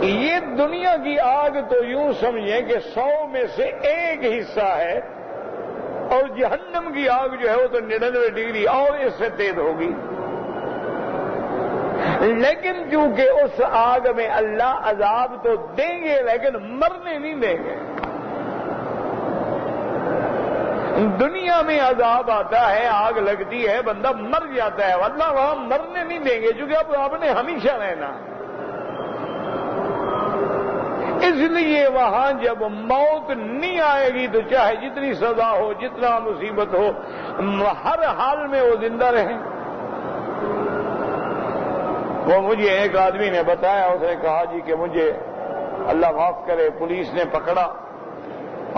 یہ دنیا کی آگ تو یوں سمجھیں کہ 100 میں سے ایک حصہ ہے، اور جہنم کی آگ جو ہے وہ تو 99 ڈگری اور اس سے تیز ہوگی۔ لیکن چونکہ اس آگ میں اللہ عذاب تو دیں گے لیکن مرنے نہیں دیں گے۔ دنیا میں عذاب آتا ہے، آگ لگتی ہے، بندہ مر جاتا ہے، اللہ وہاں مرنے نہیں دیں گے چونکہ اب آپ نے ہمیشہ رہنا۔ اس لیے وہاں جب موت نہیں آئے گی تو چاہے جتنی سزا ہو، جتنا مصیبت ہو، ہر حال میں وہ زندہ رہیں۔ وہ مجھے ایک آدمی نے بتایا، اس نے کہا جی کہ مجھے اللہ معاف کرے پولیس نے پکڑا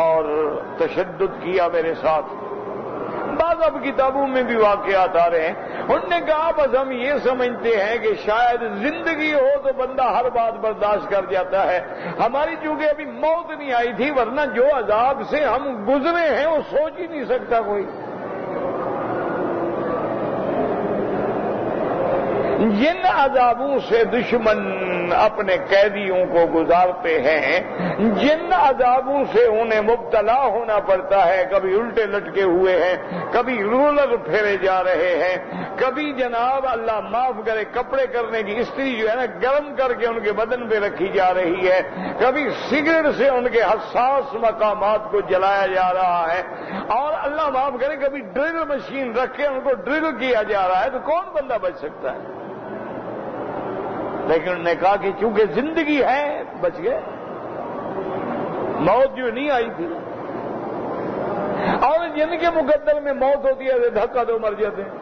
اور تشدد کیا میرے ساتھ۔ بعض اب کتابوں میں بھی واقعات آ رہے ہیں۔ انہوں نے کہا بس ہم یہ سمجھتے ہیں کہ شاید زندگی ہو تو بندہ ہر بات برداشت کر جاتا ہے، ہماری چونکہ ابھی موت نہیں آئی تھی، ورنہ جو عذاب سے ہم گزرے ہیں وہ سوچ ہی نہیں سکتا کوئی۔ جن عذابوں سے دشمن اپنے قیدیوں کو گزارتے ہیں، جن عذابوں سے انہیں مبتلا ہونا پڑتا ہے، کبھی الٹے لٹکے ہوئے ہیں، کبھی رولر پھیرے جا رہے ہیں، کبھی جناب اللہ معاف کرے کپڑے کرنے کی استری جو ہے نا گرم کر کے ان کے بدن پہ رکھی جا رہی ہے، کبھی سگریٹ سے ان کے حساس مقامات کو جلایا جا رہا ہے، اور اللہ معاف کرے کبھی ڈرل مشین رکھ کے ان کو ڈرل کیا جا رہا ہے، تو کون بندہ بچ سکتا ہے؟ لیکن انہوں نے کہا کہ چونکہ زندگی ہے بچ گئے، موت جو نہیں آئی تھی، اور جن کے مقدر میں موت ہوتی ہے دھکا دو مر جاتے ہیں۔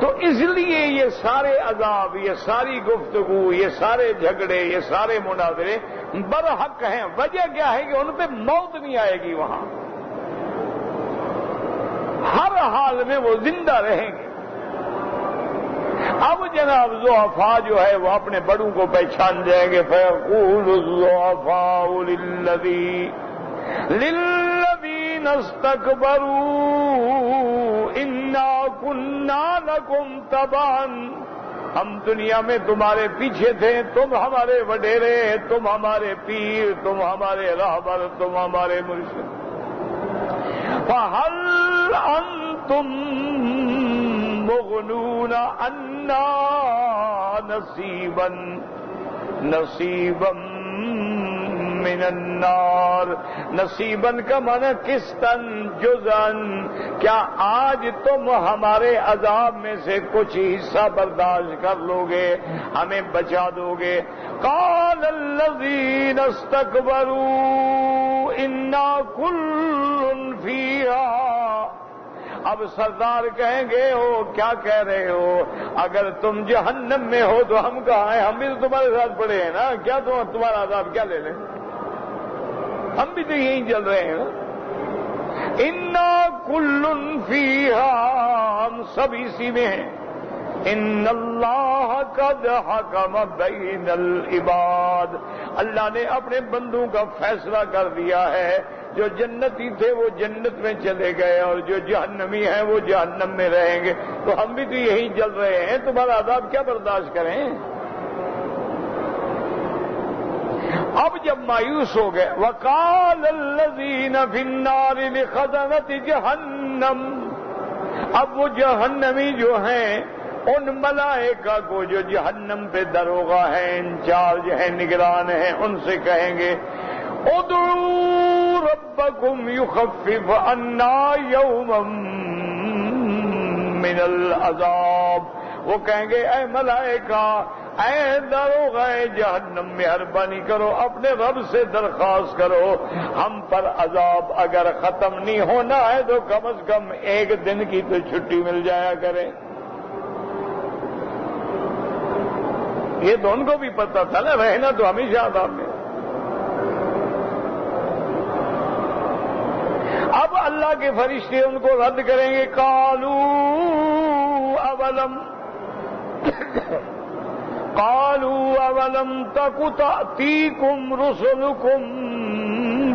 تو اس لیے یہ سارے عذاب، یہ ساری گفتگو، یہ سارے جھگڑے، یہ سارے مناظرے برحق ہیں۔ وجہ کیا ہے کہ ان پہ موت نہیں آئے گی، وہاں ہر حال میں وہ زندہ رہیں گے۔ اب جناب ضعفاء جو ہے وہ اپنے بڑوں کو پہچان جائیں گے، فَيَقُولُ الضُّعَفَاءُ لِلَّذِينَ اسْتَكْبَرُوا إِنَّا كُنَّا لَكُمْ تَبَعًا، ہم دنیا میں تمہارے پیچھے تھے، تم ہمارے وڈیرے، تم ہمارے پیر، تم ہمارے راہبر، تم ہمارے مرشد، فَهَلْ أَنْتُمْ مغنون عنا نصیبا من النار۔ نصیبا کا معنی قسطن جزءا، کیا آج تم ہمارے عذاب میں سے کچھ حصہ برداشت کر لو گے، ہمیں بچا دو گے؟ قال الذین استکبروا انا کل فیہا، اب سردار کہیں گے ہو کیا کہہ رہے ہو، اگر تم جہنم میں ہو تو ہم کہاں ہیں، ہم بھی تو تمہارے ساتھ پڑے ہیں نا، کیا تمہارا عذاب کیا لے لیں، ہم بھی تو یہیں چل رہے ہیں نا۔ انا کل فیہا، ہم سب اسی میں ہیں۔ ان اللہ قد حکم بین العباد، اللہ نے اپنے بندوں کا فیصلہ کر دیا ہے، جو جنتی تھے وہ جنت میں چلے گئے اور جو جہنمی ہیں وہ جہنم میں رہیں گے، تو ہم بھی تو یہی چل رہے ہیں، تمہارا عذاب کیا برداشت کریں؟ اب جب مایوس ہو گئے، وقال الذین فی النار لخزنۃ جہنم، اب وہ جہنمی جو ہیں ان ملائکہ کو جو جہنم پہ دروغہ ہیں، انچارج ہیں، نگران ہیں، ان سے کہیں گے ادعوا ربکم یخفف عنا یوما من العذاب، وہ کہیں گے اے ملائکہ، اے دروغہ جہنم، مہربانی کرو اپنے رب سے درخواست کرو، ہم پر عذاب اگر ختم نہیں ہونا ہے تو کم از کم ایک دن کی تو چھٹی مل جایا کرے۔ یہ تو ان کو بھی پتا تھا نا، رہنا تو ہمیشہ عذاب میں۔ اب اللہ کے فرشتے ان کو رد کریں گے، قالوا اولم تک تأتیکم رسلکم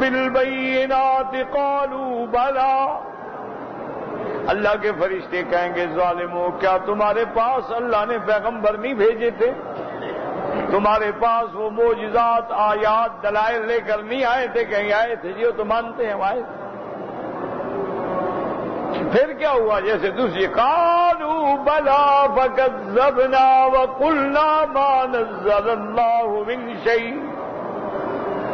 بالبینات قالوا بلی۔ اللہ کے فرشتے کہیں گے ظالمو، کیا تمہارے پاس اللہ نے پیغمبر نہیں بھیجے تھے؟ تمہارے پاس وہ معجزات آیات دلائل لے کر نہیں آئے تھے؟ کہیں آئے تھے جی، وہ تو مانتے ہیں آئے تھے۔ پھر کیا ہوا؟ جیسے دوسری قالوا بلا فکذبنا وقلنا ما نزل اللہ من شیء،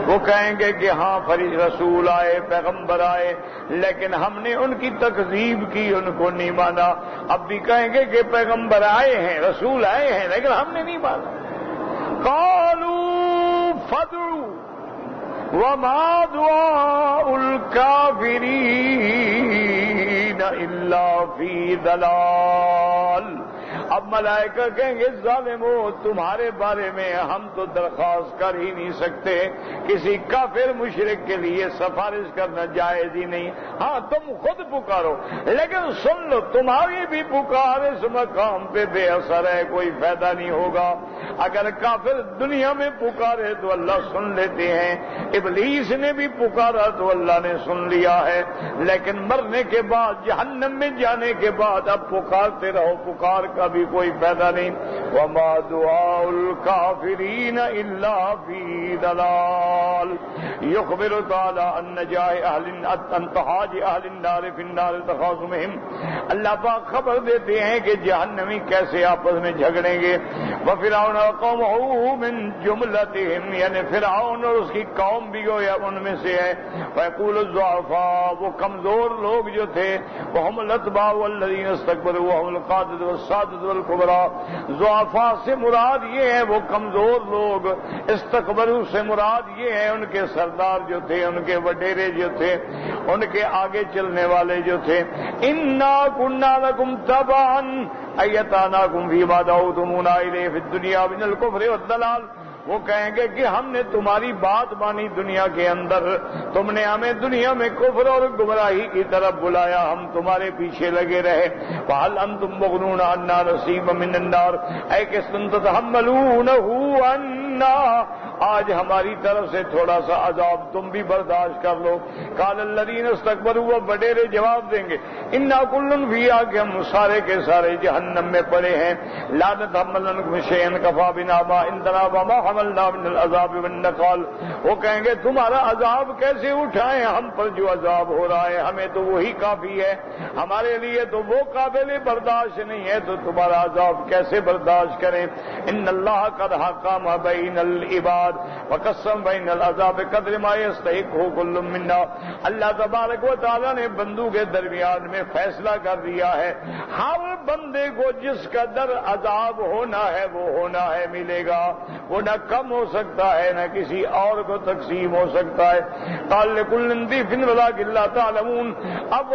وہ کہیں گے کہ ہاں رسول آئے، پیغمبر آئے، لیکن ہم نے ان کی تکذیب کی، ان کو نہیں مانا۔ اب بھی کہیں گے کہ پیغمبر آئے ہیں، رسول آئے ہیں، لیکن ہم نے نہیں مانا۔ قالوا فادعوا وما دعاء الكافرین الا فی ضلال۔ اب ملائکہ کہیں گے ظالمو، تمہارے بارے میں ہم تو درخواست کر ہی نہیں سکتے، کسی کافر مشرک کے لیے سفارش کرنا جائز ہی نہیں۔ ہاں تم خود پکارو، لیکن سن لو تمہاری بھی پکار اس مقام پہ بے اثر ہے، کوئی فائدہ نہیں ہوگا۔ اگر کافر دنیا میں پکارے تو اللہ سن لیتے ہیں، ابلیس نے بھی پکارا تو اللہ نے سن لیا ہے، لیکن مرنے کے بعد جہنم میں جانے کے بعد اب پکارتے رہو، پکار کا بھی کوئی فائدہ نہیں۔ وما دعاء الکافرین الا فی ضلال۔ یخبر تعالی ان نجاح اہل انتحاج اہل النار فی النار تخاصمہم، اللہ پاک خبر دیتے ہیں کہ جہنمی کیسے آپس میں جھگڑیں گے۔ وفرعون وقومہ من جملتہم، یعنی فرعون اور اس کی قوم بھی گویا ان میں سے ہے۔ ویقول الضعفاء، وہ کمزور لوگ جو تھے، وہم الاتباع والذین استکبروا وہم القادة والسادة والکبراء، ضعفاء سے مراد یہ ہے وہ کمزور لوگ، استکبروا سے مراد یہ ہے ان کے سردار جو تھے، ان کے وڈیرے جو تھے، ان کے آگے چلنے والے جو تھے۔ انا کنا لکم تبعا ایتاناکم فیما دعوتمونا الیہ فی الدنیا من الکفر والضلال، وہ کہیں گے کہ ہم نے تمہاری بات مانی دنیا کے اندر، تم نے ہمیں دنیا میں کفر اور گمراہی کی طرف بلایا، ہم تمہارے پیچھے لگے رہے۔ فَهَلْ أَنْتُمْ مُغْنُونَ عَنَّا نَصِيبًا مِّنَ النَّارِ، اے کس تم تتحملونہ عنا، آج ہماری طرف سے تھوڑا سا عذاب تم بھی برداشت کر لو۔ قال الذین استکبروا، وہ وڈیرے جواب دیں گے، انا کل فیہا، کہ ہم سارے کے سارے جہنم میں پڑے ہیں۔ لا نتحملنکم شیئا کفی بنا ما عندنا وما حملنا من العذاب والنقال، وہ کہیں گے تمہارا عذاب کیسے اٹھائیں، ہم پر جو عذاب ہو رہا ہے ہمیں تو وہی کافی ہے، ہمارے لیے تو وہ قابل برداشت نہیں ہے، تو تمہارا عذاب کیسے برداشت کریں۔ ان اللہ قد حکم بین العباد وقسم بین العذاب قدر ما یستحق کل منا، اللہ تبارک و تعالیٰ نے بندوں کے درمیان میں فیصلہ کر دیا ہے، ہر بندے کو جس کا در عذاب ہونا ہے وہ ہونا ہے، ملے گا، وہ نہ کم ہو سکتا ہے نہ کسی اور کو تقسیم ہو سکتا ہے۔ قال لكل ضيف ولكن لا تعلمون، اب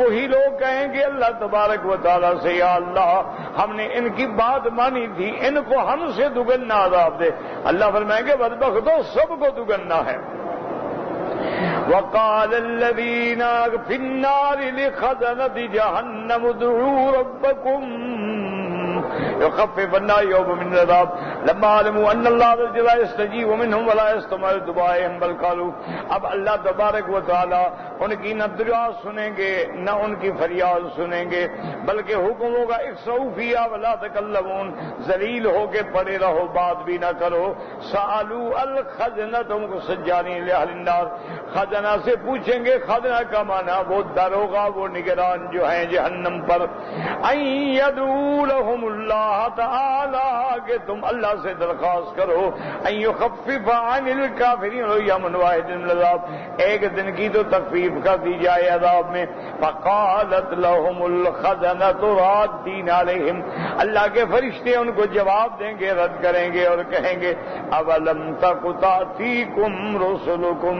وہی لوگ کہیں گے اللہ تبارک و تعالیٰ سے، یا اللہ ہم نے ان کی بات مانی تھی، ان کو ہم سے دگنا عذاب دے۔ اللہ فرمائیں گے بدبختو، سب کو دگنا ہے۔ وقال الذين في النار لخزنة جهنم ادعوا ربكم يخفف عنا يوما من العذاب لما علموا ان الله لا يستجيب منهم ولا يستمع دعائهم بل قالوا، اب اللہ تبارک و تعالی ان کی نہ دعا سنیں گے نہ ان کی فریاد سنیں گے، بلکہ حکم ہوگا اخسؤوا فیہا ولا تکلمون، ذلیل ہو کے پڑے رہو، بات بھی نہ کرو۔ سألوا الخزنة سجانین لأہل النار، خزنہ سے پوچھیں گے، خزنہ کا معنی وہ داروغہ، وہ نگران جو ہیں جہنم پر، ان یدعو لهم اللہ تعالی، کہ تم اللہ سے درخواست کرو، ان یخفف عن الکافرین یوما واحدا من العذاب، ایک دن کی تو تخفیف کر دی جائے عذاب میں۔ فقالت لهم الخزنۃ رادین علیہم، اللہ کے فرشتے ان کو جواب دیں گے، رد کریں گے اور کہیں گے، اولم تک تأتیکم رسلکم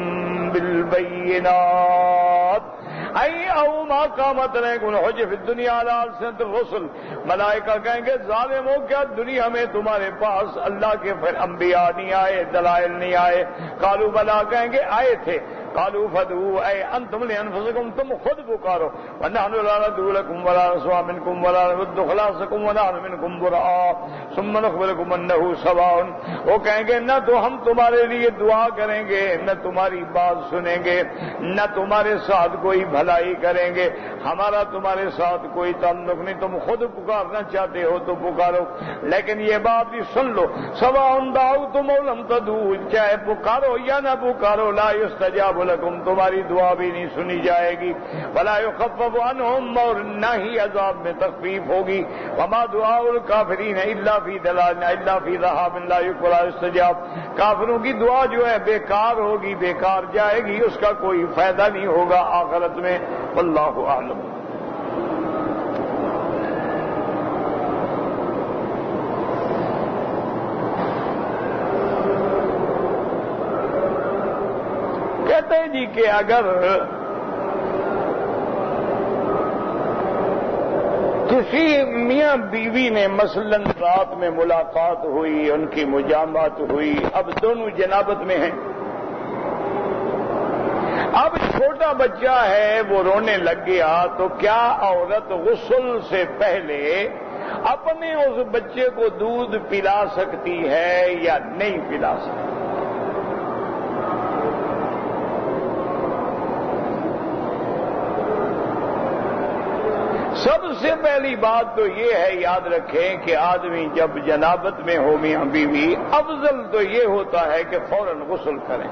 بالبینات ای او ما قامت علیکم الحجۃ فی الدنیا علی السنۃ الرسل، ملائکہ کہیں گے ظالمو کیا دنیا میں تمہارے پاس اللہ کے پھر انبیاء نہیں آئے، دلائل نہیں آئے؟ قالوا بلا، کہیں گے آئے تھے۔ قالوا فادعوا اے انتم لانفسکم، تم خود پکارو، ونحن لا ندعو لكم ولا نسمع منكم ولا نرد خلاصكم ونحن منكم براء ثم نخبركم انه سواء. وہ کہیں گے نہ تو ہم تمہارے لیے دعا کریں گے، نہ تمہاری بات سنیں گے، نہ تمہارے ساتھ کوئی بھلائی کریں گے، ہمارا تمہارے ساتھ کوئی تعلق نہیں، تم خود پکارنا چاہتے ہو تو پکارو، لیکن یہ بات بھی سن لو، سواء دعوتم او لم تدعوا، چاہے پکارو یا نہ پکارو، لا یستجاب لکم، تمہاری دعا بھی نہیں سنی جائے گی، ولا یخفف عنہم، اور نہ ہی عذاب میں تخفیف ہوگی، وما دعاء الکافرین الا فی ضلال الا فی ذہاب لا یقبل استجاب. کافروں کی دعا جو ہے بیکار ہوگی، بیکار جائے گی، اس کا کوئی فائدہ نہیں ہوگا آخرت میں. واللہ اعلم. کہتے ہیں جی کہ اگر کسی میاں بیوی نے مثلاً رات میں ملاقات ہوئی، ان کی مجامعت ہوئی، اب دونوں جنابت میں ہیں، اب چھوٹا بچہ ہے وہ رونے لگ گیا، تو کیا عورت غسل سے پہلے اپنے اس بچے کو دودھ پلا سکتی ہے یا نہیں پلا سکتی؟ سب سے پہلی بات تو یہ ہے، یاد رکھیں کہ آدمی جب جنابت میں ہو میاں بیوی، افضل تو یہ ہوتا ہے کہ فوراً غسل کریں.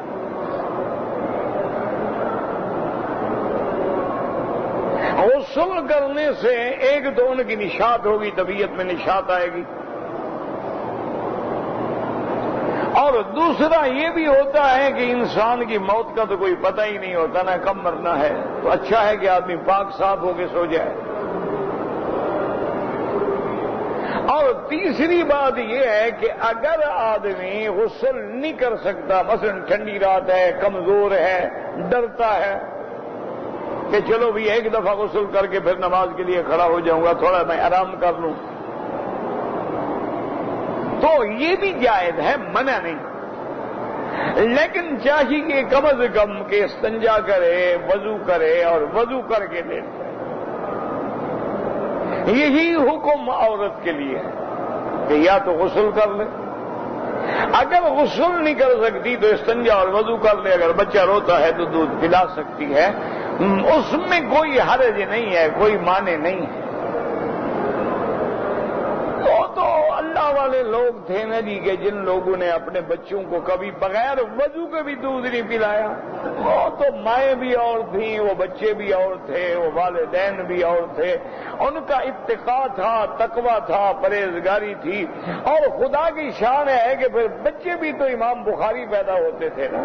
غسل کرنے سے ایک تو ان کی نشاط ہوگی، طبیعت میں نشاط آئے گی، اور دوسرا یہ بھی ہوتا ہے کہ انسان کی موت کا تو کوئی پتہ ہی نہیں ہوتا، نہ کب مرنا ہے، تو اچھا ہے کہ آدمی پاک صاف ہو کے سو جائے. اور تیسری بات یہ ہے کہ اگر آدمی غسل نہیں کر سکتا، مثلا ٹھنڈی رات ہے، کمزور ہے، ڈرتا ہے کہ چلو بھی ایک دفعہ غسل کر کے پھر نماز کے لیے کھڑا ہو جاؤں گا، تھوڑا میں آرام کر لوں، تو یہ بھی جائز ہے، منع نہیں، لیکن چاہیے کہ کم از کم کہ استنجا کرے، وضو کرے، اور وضو کر کے دے. یہی حکم عورت کے لیے ہے کہ یا تو غسل کر لے، اگر غسل نہیں کر سکتی تو استنجا اور وضو کر لے، اگر بچہ روتا ہے تو دودھ پلا سکتی ہے، اس میں کوئی حرج نہیں ہے، کوئی معنی نہیں ہے. تو اللہ والے لوگ تھے نا جی کہ جن لوگوں نے اپنے بچوں کو کبھی بغیر وضو کے بھی دودھ نہیں پلایا، وہ تو مائیں بھی اور تھیں، وہ بچے بھی اور تھے، وہ والدین بھی اور تھے، ان کا اتقا تھا، تقوی تھا، پرہیزگاری تھی، اور خدا کی شان ہے کہ پھر بچے بھی تو امام بخاری پیدا ہوتے تھے نا،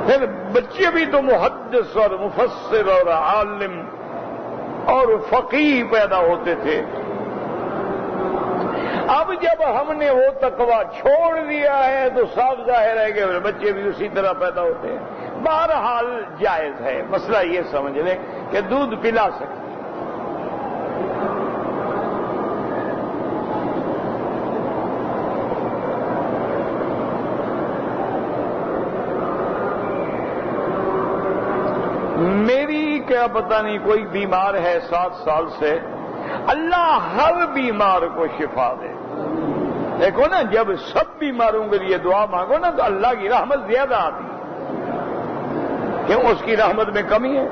پھر بچے بھی تو محدث اور مفسر اور عالم اور فقیہ پیدا ہوتے تھے. اب جب ہم نے وہ تقوی چھوڑ دیا ہے تو صاف ظاہر ہے کہ بچے بھی اسی طرح پیدا ہوتے ہیں. بہرحال جائز ہے، مسئلہ یہ سمجھ لیں کہ دودھ پلا سکتے. میری کیا پتہ نہیں، کوئی بیمار ہے 7 سال سے، اللہ ہر بیمار کو شفا دے. دیکھو نا، جب سب بیماروں کے لیے دعا مانگو نا تو اللہ کی رحمت زیادہ آتی ہے، کیوں اس کی رحمت میں کمی ہے.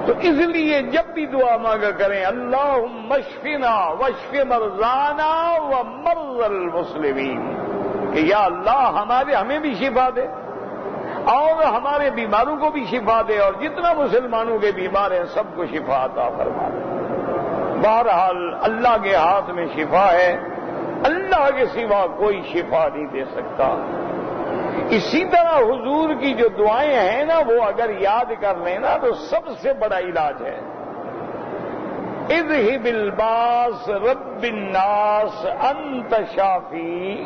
تو اس لیے جب بھی دعا مانگا کریں، اللہم اشفنا واشف مرضانا ومرضى المسلمین، کہ یا اللہ ہمیں بھی شفا دے اور ہمارے بیماروں کو بھی شفا دے، اور جتنا مسلمانوں کے بیمار ہیں سب کو شفا عطا فرما دے. بہرحال اللہ کے ہاتھ میں شفا ہے، اللہ کے سوا کوئی شفا نہیں دے سکتا. اسی طرح حضور کی جو دعائیں ہیں نا، وہ اگر یاد کر لیں نا تو سب سے بڑا علاج ہے. اذهب الباس رب الناس انت شافی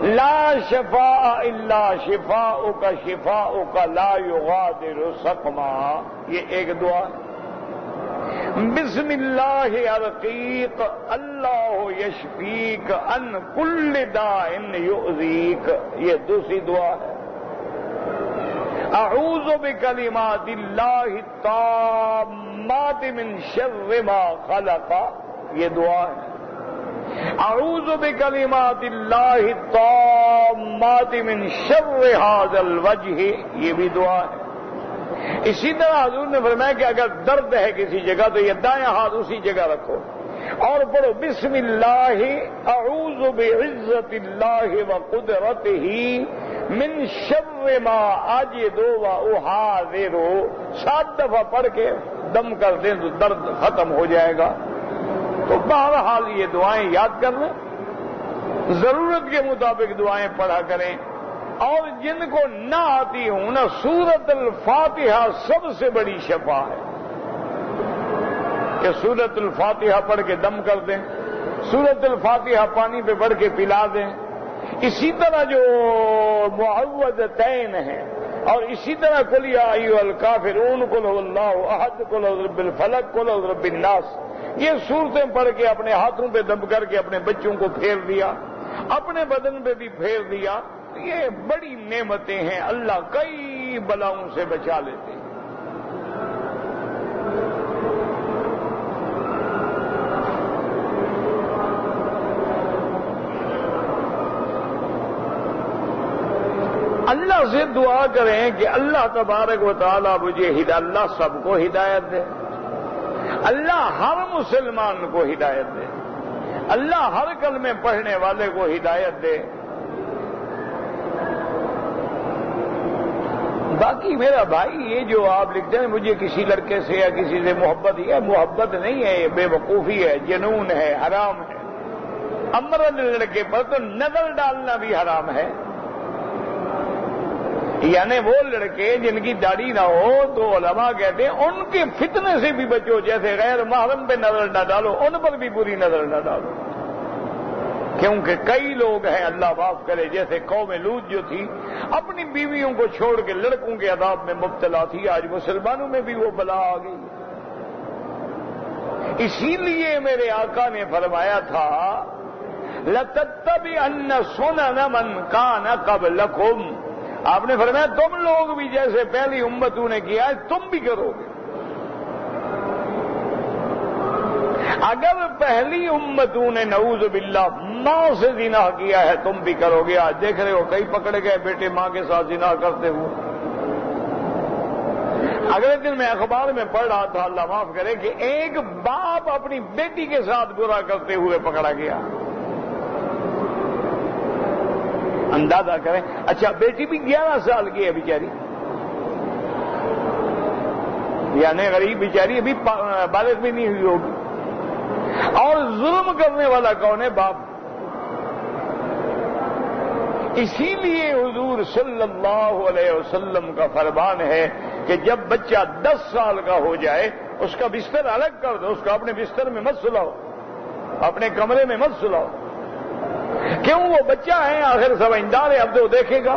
لا شفاء الا شفاؤک شفاؤک لا یغادر سقما. یہ ایک دعا ہے. بسم اللہ ارقیک اللہ یشفیک ان کل داء یؤذیک، یہ دوسری دعا ہے۔ اعوذ بکلمات اللہ التامات من شر ما خلق، یہ دعا ہے۔ اعوذ بکلمات اللہ التامات من شر ھذا الوجہ، یہ بھی دعا ہے۔ اسی طرح حضور نے فرمایا کہ اگر درد ہے کسی جگہ تو یہ دائیں ہاتھ اسی جگہ رکھو اور پڑھو بسم اللہ اعوذ بعزت اللہ وقدرتہ من شر ما اجد واحاذر، 7 دفعہ پڑھ کے دم کر دیں تو درد ختم ہو جائے گا۔ تو بہرحال یہ دعائیں یاد کر لیں، ضرورت کے مطابق دعائیں پڑھا کریں، اور جن کو نہ آتی ہوں نا، سورۃ الفاتحہ سب سے بڑی شفا ہے کہ سورۃ الفاتحہ پڑھ کے دم کر دیں، سورۃ الفاتحہ پانی پہ پڑھ کے پلا دیں۔ اسی طرح جو معوذتین ہیں، اور اسی طرح قل یا ایھا الکافرون، قل ھو اللہ احد، قل اعوذ برب الفلق، قل اعوذ برب الناس، یہ صورتیں پڑھ کے اپنے ہاتھوں پہ دم کر کے اپنے بچوں کو پھیر دیا، اپنے بدن پہ بھی پھیر دیا، یہ بڑی نعمتیں ہیں، اللہ کئی بلاؤں سے بچا لیتے ہیں۔ اللہ سے دعا کریں کہ اللہ تبارک و تعالیٰ مجھے اللہ سب کو ہدایت دے، اللہ ہر مسلمان کو ہدایت دے، اللہ ہر کلمے پڑھنے والے کو ہدایت دے۔ باقی میرا بھائی یہ جو آپ لکھتے ہیں مجھے کسی لڑکے سے یا کسی سے محبت، یہ محبت نہیں ہے، یہ بے وقوفی ہے، جنون ہے، حرام ہے۔ امرد لڑکے پر تو نظر ڈالنا بھی حرام ہے، یعنی وہ لڑکے جن کی داڑھی نہ ہو تو علماء کہتے ہیں ان کے فتنے سے بھی بچو، جیسے غیر محرم پہ نظر نہ ڈالو، ان پر بھی بری نظر نہ ڈالو، کیونکہ کئی لوگ ہیں اللہ معاف کرے جیسے قوم لوط جو تھی اپنی بیویوں کو چھوڑ کے لڑکوں کے عذاب میں مبتلا تھی، آج مسلمانوں میں بھی وہ بلا آ گئی۔ اسی لیے میرے آقا نے فرمایا تھا لَتَتَّبِعَنَّ سُنَنَ مَنْ كَانَ قَبْلَكُمْ، آپ نے فرمایا تم لوگ بھی جیسے پہلی امتوں نے کیا ہے تم بھی کرو گے۔ اگر پہلی امتوں نے نعوذ باللہ ماں سے زنا کیا ہے تم بھی کرو گے۔ آج دیکھ رہے ہو کئی پکڑے گئے بیٹے ماں کے ساتھ زنا کرتے ہوئے۔ اگلے دن میں اخبار میں پڑھ رہا تھا، اللہ معاف کرے، کہ ایک باپ اپنی بیٹی کے ساتھ برا کرتے ہوئے پکڑا گیا۔ اندازہ کریں، اچھا بیٹی بھی 11 سال کی ہے بیچاری، یعنی غریب بیچاری ابھی بالغ بھی نہیں ہوئی ہوگی، اور ظلم کرنے والا کون ہے؟ باپ۔ اسی لیے حضور صلی اللہ علیہ وسلم کا فرمان ہے کہ جب بچہ 10 سال کا ہو جائے اس کا بستر الگ کر دو، اس کو اپنے بستر میں مت سلاؤ، اپنے کمرے میں مت سلاؤ، کیوں؟ وہ بچہ ہے، آخر سمجھدار ہے، اب تو دیکھے گا۔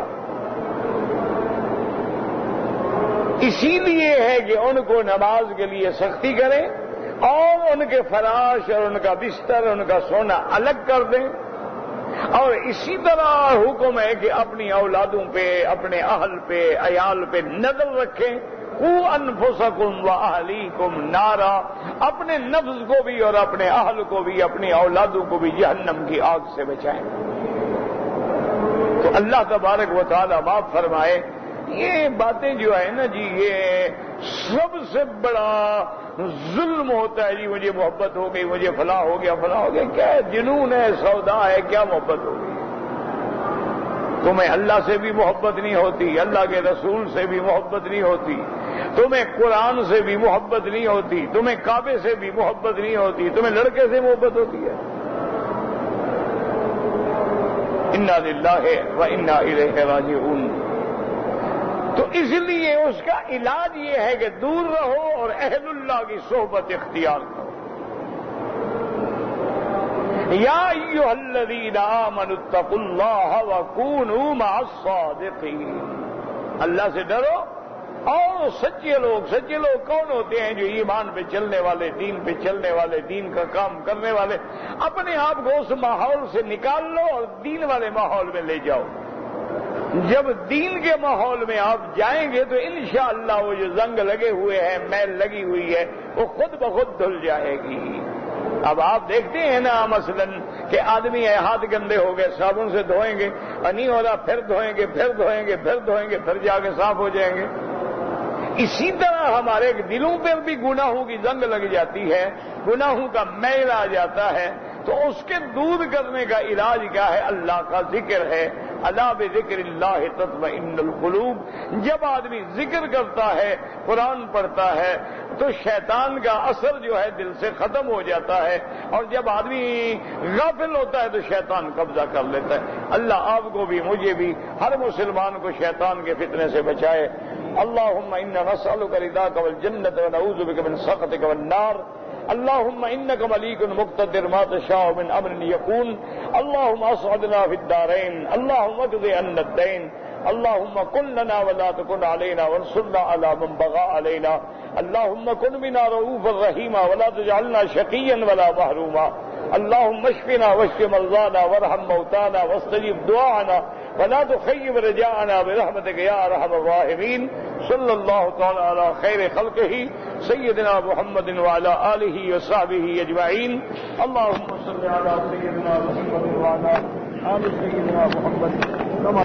اسی لیے ہے کہ ان کو نماز کے لیے سختی کریں اور ان کے فراش اور ان کا بستر ان کا سونا الگ کر دیں، اور اسی طرح حکم ہے کہ اپنی اولادوں پہ، اپنے اہل پہ، عیال پہ نظر رکھیں۔ قوا انفسکم واہلیکم نارا، اپنے نفس کو بھی اور اپنے اہل کو بھی، اپنی اولادوں کو بھی جہنم کی آگ سے بچائیں۔ تو اللہ تبارک و تعالی معاف فرمائے، یہ باتیں جو ہے نا جی، یہ سب سے بڑا ظلم ہوتا ہے جی، مجھے محبت ہو گئی، مجھے فلاں ہو گیا، فلاں ہو گیا، کیا جنون ہے، سودا ہے، کیا محبت ہو گئی؟ تمہیں اللہ سے بھی محبت نہیں ہوتی، اللہ کے رسول سے بھی محبت نہیں ہوتی، تمہیں قرآن سے بھی محبت نہیں ہوتی، تمہیں کعبے سے بھی محبت نہیں ہوتی، تمہیں لڑکے سے محبت ہوتی ہے۔ انا للہ و انا الیہ راجعون۔ تو اس لیے اس کا علاج یہ ہے کہ دور رہو اور اہل اللہ کی صحبت اختیار کرو۔ یا ایھا الذین آمنوا اتقوا اللہ وکونوا مع الصادقین، اللہ سے ڈرو اور سچے لوگ کون ہوتے ہیں؟ جو ایمان پہ چلنے والے، دین پہ چلنے والے، دین کا کام کرنے والے۔ اپنے آپ کو اس ماحول سے نکال لو اور دین والے ماحول میں لے جاؤ۔ جب دین کے ماحول میں آپ جائیں گے تو انشاءاللہ وہ جو زنگ لگے ہوئے ہیں، میل لگی ہوئی ہے، وہ خود بخود دھل جائے گی۔ اب آپ دیکھتے ہیں نا مثلا کہ آدمی ہاتھ گندے ہو گئے، صابن سے دھوئیں گے اور نہیں ہو رہا، پھر دھوئیں گے، پھر دھوئیں گے، پھر دھوئیں گے، پھر جا کے صاف ہو جائیں گے۔ اسی طرح ہمارے دلوں پر بھی گناہوں کی زنگ لگ جاتی ہے، گناہوں کا میل آ جاتا ہے، تو اس کے دور کرنے کا علاج کیا ہے؟ اللہ کا ذکر ہے۔ الا بذکر اللہ تطمئن القلوب۔ جب آدمی ذکر کرتا ہے، قرآن پڑھتا ہے، تو شیطان کا اثر جو ہے دل سے ختم ہو جاتا ہے، اور جب آدمی غافل ہوتا ہے تو شیطان قبضہ کر لیتا ہے۔ اللہ آپ کو بھی، مجھے بھی، ہر مسلمان کو شیطان کے فتنے سے بچائے۔ اللہم انا نسألک رضاک والجنۃ ونعوذ بک من سخطک والنار۔ اللهم انك مليك مقتدر ما تشاء من امر يكون۔ اللهم اسعدنا في الدارين، اللهم اقض عنا الدين، اللهم كن لنا ولا تكن علينا وانصرنا على من بغى علينا، اللهم كن بنا رؤوفا رحيما ولا تجعلنا شقيا ولا محروما، اللهم اشفنا واشف مرضانا وارحم موتانا واستجب دعانا ولا تخيب رجاءنا برحمتك يا ارحم الراحمين۔ صلی اللہ تعالی علی خیر خلقہ سیدنا محمد وعلی آلہ وصحبہ اجمعین۔ اللہم صلی علی سیدنا محمد وعلی آل سیدنا محمد کما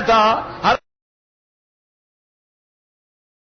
تھا۔